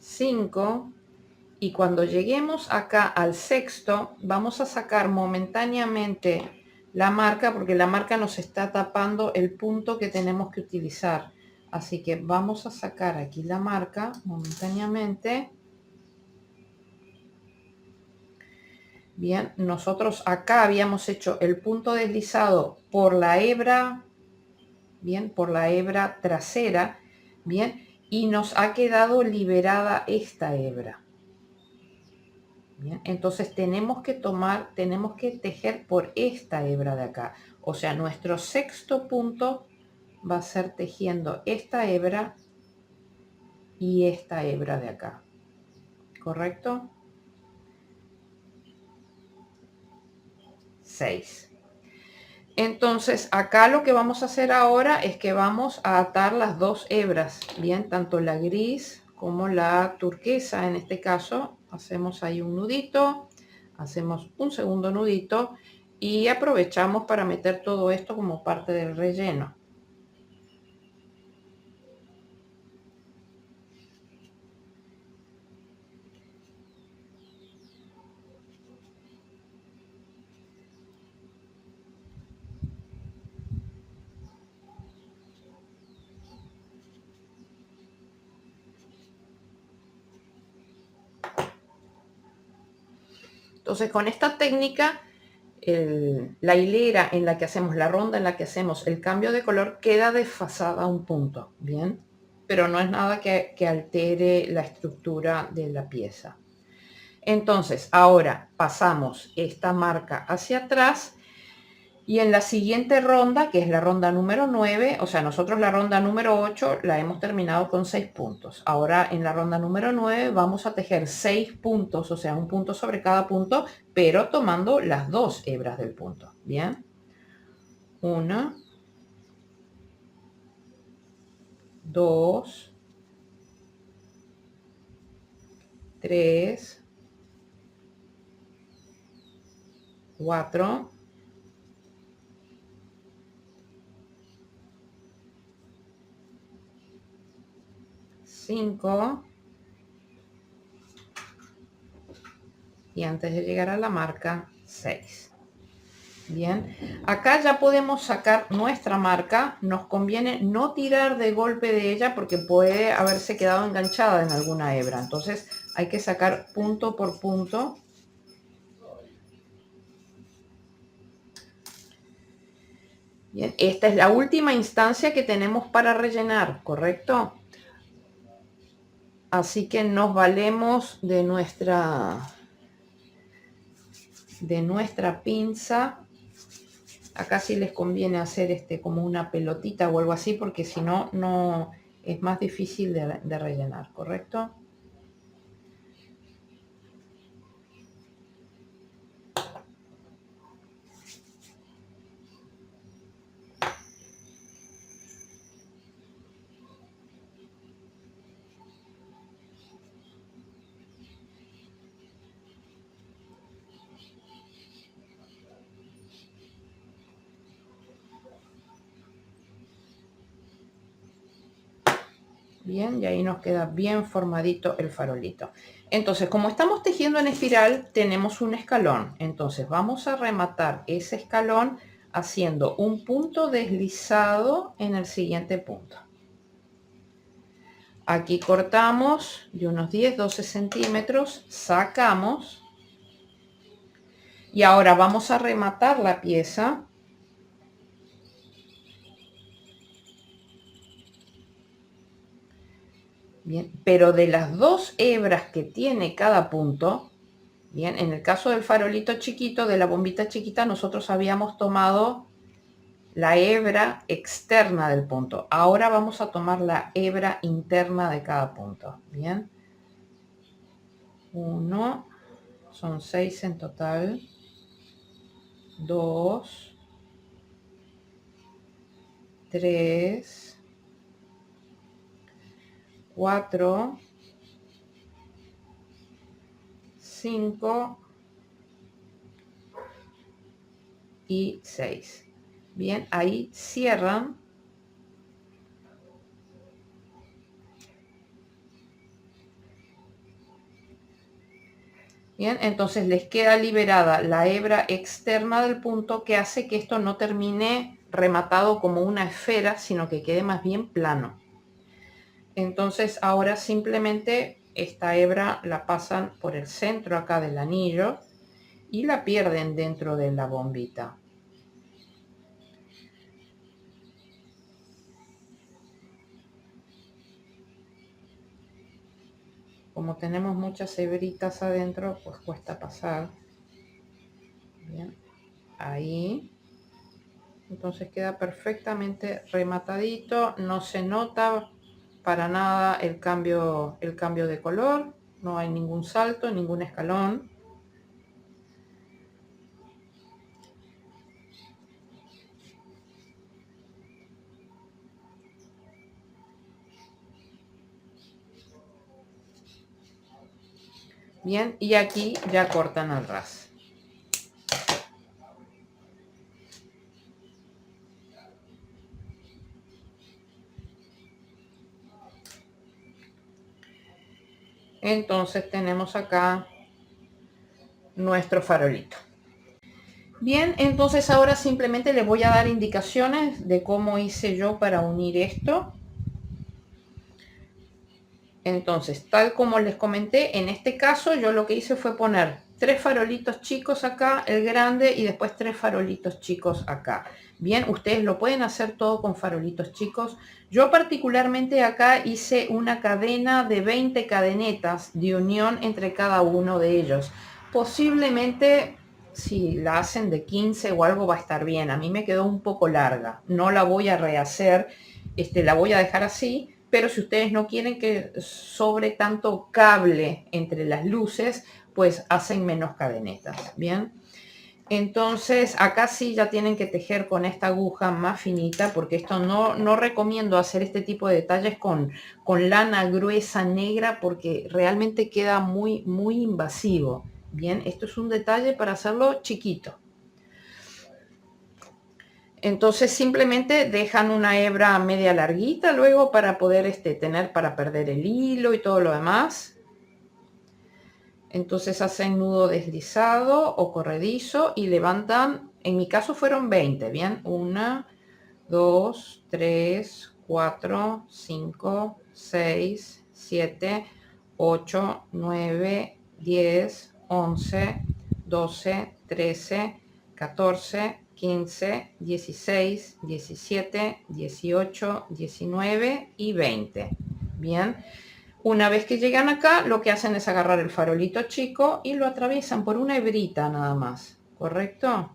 5, y cuando lleguemos acá al sexto vamos a sacar momentáneamente la marca porque la marca nos está tapando el punto que tenemos que utilizar, así que vamos a sacar aquí la marca momentáneamente. Bien, nosotros acá habíamos hecho el punto deslizado por la hebra, bien, por la hebra trasera, bien, y nos ha quedado liberada esta hebra. Bien, entonces tenemos que tejer por esta hebra de acá. O sea, nuestro sexto punto va a ser tejiendo esta hebra y esta hebra de acá. ¿Correcto? 6. Entonces, acá lo que vamos a hacer ahora es que vamos a atar las dos hebras. Bien, tanto la gris como la turquesa. En este caso, hacemos ahí un nudito. Hacemos un segundo nudito y aprovechamos para meter todo esto como parte del relleno. Entonces, con esta técnica, la hilera en la que hacemos, la ronda en la que hacemos el cambio de color queda desfasada a un punto, ¿bien? Pero no es nada que altere la estructura de la pieza. Entonces, ahora pasamos esta marca hacia atrás y en la siguiente ronda, que es la ronda número 9, o sea, nosotros la ronda número 8 la hemos terminado con 6 puntos. Ahora en la ronda número 9 vamos a tejer 6 puntos, o sea, un punto sobre cada punto, pero tomando las dos hebras del punto. Bien. 1, 2, 3, 4, 5, y antes de llegar a la marca 6. Bien, acá ya podemos sacar nuestra marca. Nos conviene no tirar de golpe de ella porque puede haberse quedado enganchada en alguna hebra. Entonces hay que sacar punto por punto. Bien, esta es la última instancia que tenemos para rellenar, ¿correcto? Así que nos valemos de nuestra pinza. Acá sí les conviene hacer como una pelotita o algo así, porque si no, no es más difícil de rellenar, ¿correcto? Bien, y ahí nos queda bien formadito el farolito. Entonces, como estamos tejiendo en espiral, tenemos un escalón. Entonces, vamos a rematar ese escalón haciendo un punto deslizado en el siguiente punto. Aquí cortamos de unos 10-12 centímetros, sacamos y ahora vamos a rematar la pieza. Bien, pero de las dos hebras que tiene cada punto, bien, en el caso del farolito chiquito, de la bombita chiquita, nosotros habíamos tomado la hebra externa del punto. Ahora vamos a tomar la hebra interna de cada punto. Bien. 1, son 6 en total. 2, 3, 4, 5 y 6. Bien, ahí cierran. Bien, entonces les queda liberada la hebra externa del punto, que hace que esto no termine rematado como una esfera, sino que quede más bien plano. Entonces ahora simplemente esta hebra la pasan por el centro acá del anillo y la pierden dentro de la bombita. Como tenemos muchas hebritas adentro, pues cuesta pasar. Bien, ahí. Entonces queda perfectamente rematadito, no se nota para nada el cambio de color, no hay ningún salto, ningún escalón. Bien, y aquí ya cortan al ras. Entonces tenemos acá nuestro farolito. Bien, entonces ahora simplemente les voy a dar indicaciones de cómo hice yo para unir esto. Entonces, tal como les comenté, en este caso yo lo que hice fue poner 3 farolitos chicos acá, el grande, y después 3 farolitos chicos acá. Bien, ustedes lo pueden hacer todo con farolitos chicos. Yo particularmente acá hice una cadena de 20 cadenetas de unión entre cada uno de ellos. Posiblemente si la hacen de 15 o algo va a estar bien. A mí me quedó un poco larga. No la voy a rehacer, la voy a dejar así. Pero si ustedes no quieren que sobre tanto cable entre las luces, pues hacen menos cadenetas, ¿bien? Entonces acá sí ya tienen que tejer con esta aguja más finita, porque esto no recomiendo hacer este tipo de detalles con lana gruesa negra, porque realmente queda muy invasivo. Bien, esto es un detalle para hacerlo chiquito. Entonces simplemente dejan una hebra media larguita luego para poder tener para perder el hilo y todo lo demás. Entonces hacen nudo deslizado o corredizo y levantan, en mi caso fueron 20, bien, 1, 2, 3, 4, 5, 6, 7, 8, 9, 10, 11, 12, 13, 14, 15, 16, 17, 18, 19 y 20. Bien, una vez que llegan acá, lo que hacen es agarrar el farolito chico y lo atraviesan por una hebrita nada más, ¿correcto?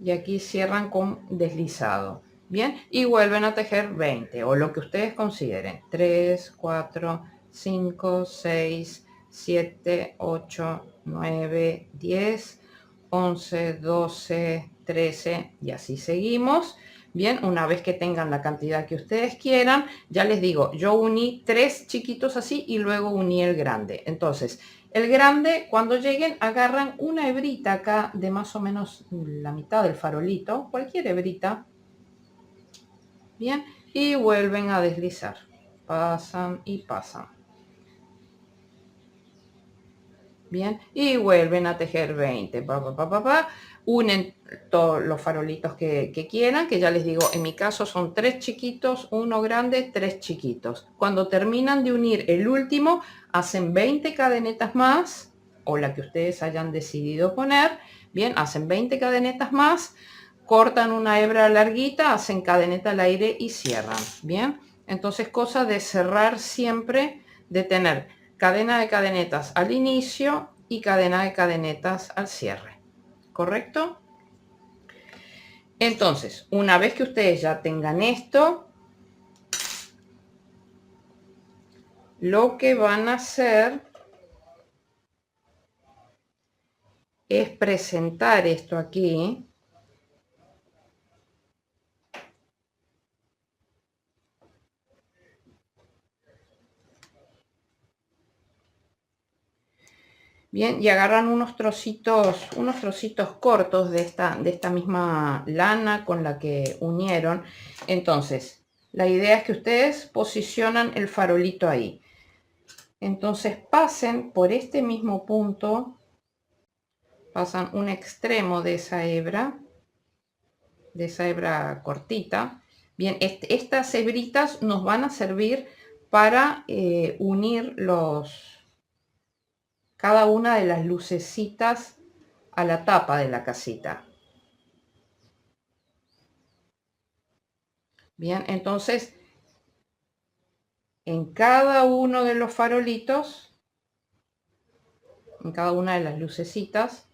Y aquí cierran con deslizado. Bien, y vuelven a tejer 20 o lo que ustedes consideren. 3, 4, 5, 6, 7, 8, 9, 10, 11, 12, 13 y así seguimos. Bien, una vez que tengan la cantidad que ustedes quieran, ya les digo, yo uní 3 chiquitos así y luego uní el grande. Entonces, el grande, cuando lleguen, agarran una hebrita acá de más o menos la mitad del farolito, cualquier hebrita, bien, y vuelven a deslizar, pasan y pasan, bien, y vuelven a tejer 20, unen todos los farolitos que quieran, que ya les digo, en mi caso son 3 chiquitos, uno grande, 3 chiquitos. Cuando terminan de unir el último, hacen 20 cadenetas más, o la que ustedes hayan decidido poner, bien, hacen 20 cadenetas más, cortan una hebra larguita, hacen cadeneta al aire y cierran, bien. Entonces, cosa de cerrar siempre, de tener cadena de cadenetas al inicio y cadena de cadenetas al cierre, ¿correcto? Entonces, una vez que ustedes ya tengan esto, lo que van a hacer es presentar esto aquí. Bien, y agarran unos trocitos cortos de esta misma lana con la que unieron. Entonces, la idea es que ustedes posicionan el farolito ahí. Entonces pasen por este mismo punto, pasan un extremo de esa hebra cortita. Bien, estas hebritas nos van a servir para unir cada una de las lucecitas a la tapa de la casita. Bien, entonces en cada uno de los farolitos, en cada una de las lucecitas,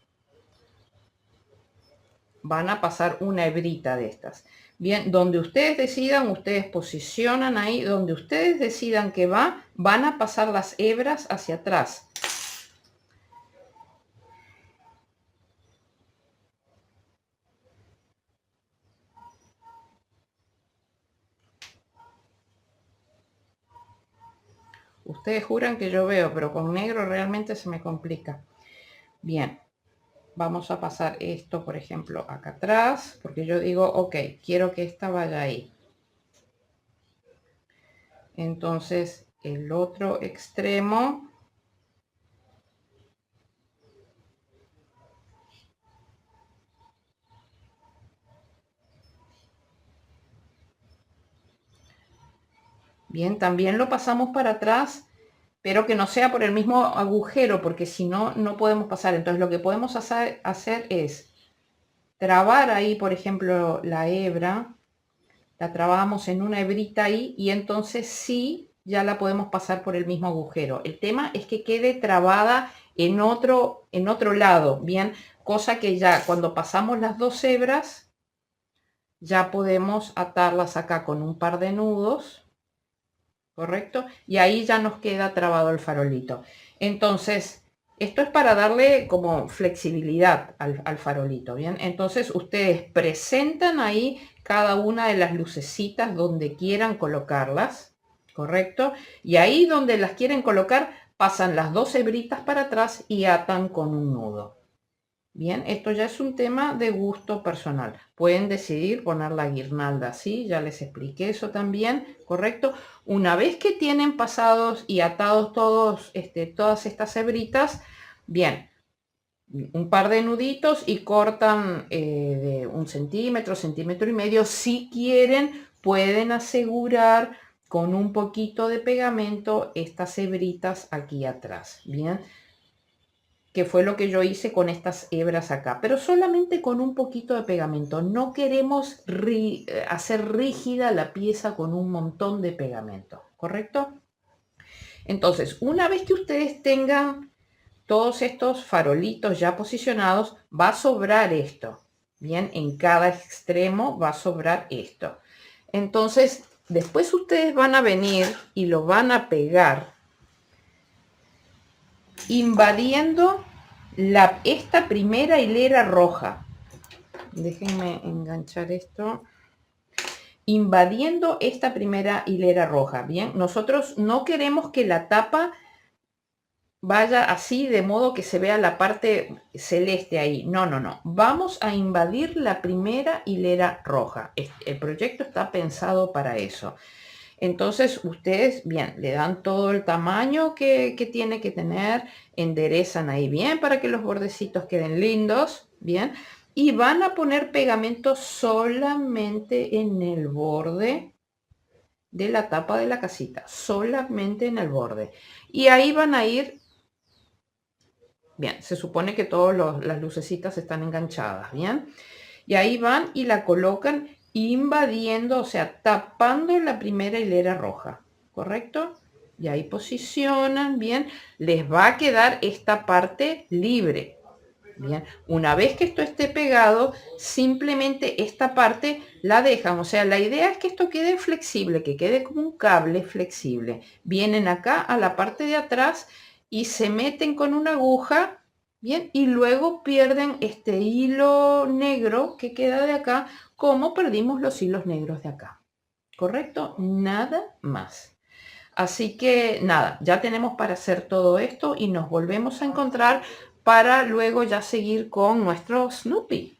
van a pasar una hebrita de estas. Bien, donde ustedes decidan, ustedes posicionan ahí, donde ustedes decidan que van a pasar las hebras hacia atrás. Ustedes juran que yo veo, pero con negro realmente se me complica. Bien, vamos a pasar esto, por ejemplo, acá atrás, porque yo digo, ok, quiero que esta vaya ahí. Entonces, el otro extremo, bien, también lo pasamos para atrás, pero que no sea por el mismo agujero, porque si no, no podemos pasar. Entonces, lo que podemos hacer es trabar ahí, por ejemplo, la hebra, la trabamos en una hebrita ahí y entonces sí, ya la podemos pasar por el mismo agujero. El tema es que quede trabada en otro lado, bien, cosa que ya cuando pasamos las dos hebras, ya podemos atarlas acá con un par de nudos, ¿correcto? Y ahí ya nos queda trabado el farolito. Entonces, esto es para darle como flexibilidad al farolito, ¿bien? Entonces, ustedes presentan ahí cada una de las lucecitas donde quieran colocarlas, ¿correcto? Y ahí donde las quieren colocar, pasan las dos hebritas para atrás y atan con un nudo. Bien, esto ya es un tema de gusto personal. Pueden decidir poner la guirnalda así, ya les expliqué eso también, ¿correcto? Una vez que tienen pasados y atados todas estas hebritas, bien, un par de nuditos y cortan de 1 centímetro, centímetro y medio. Si quieren, pueden asegurar con un poquito de pegamento estas hebritas aquí atrás, ¿bien? Que fue lo que yo hice con estas hebras acá, pero solamente con un poquito de pegamento. No queremos hacer rígida la pieza con un montón de pegamento, ¿correcto? Entonces, una vez que ustedes tengan todos estos farolitos ya posicionados, va a sobrar esto. Bien, en cada extremo va a sobrar esto. Entonces, después ustedes van a venir y lo van a pegar invadiendo esta primera hilera roja. Déjenme enganchar esto. Invadiendo esta primera hilera roja. Bien, nosotros no queremos que la tapa vaya así de modo que se vea la parte celeste ahí. No, no, no. Vamos a invadir la primera hilera roja. El proyecto está pensado para eso. Entonces ustedes, bien, le dan todo el tamaño que tiene que tener, enderezan ahí bien para que los bordecitos queden lindos, bien, y van a poner pegamento solamente en el borde de la tapa de la casita, solamente en el borde. Y ahí van a ir, bien, se supone que todas las lucecitas están enganchadas, bien, y ahí van y la colocan invadiendo, o sea, tapando la primera hilera roja, ¿correcto? Y ahí posicionan, bien, les va a quedar esta parte libre. Bien, una vez que esto esté pegado, simplemente esta parte la dejan. O sea, la idea es que esto quede flexible, que quede como un cable flexible. Vienen acá a la parte de atrás y se meten con una aguja, Bien, y luego pierden este hilo negro que queda de acá, como perdimos los hilos negros de acá. ¿Correcto? Nada más. Así que nada, ya tenemos para hacer todo esto y nos volvemos a encontrar para luego ya seguir con nuestro Snoopy.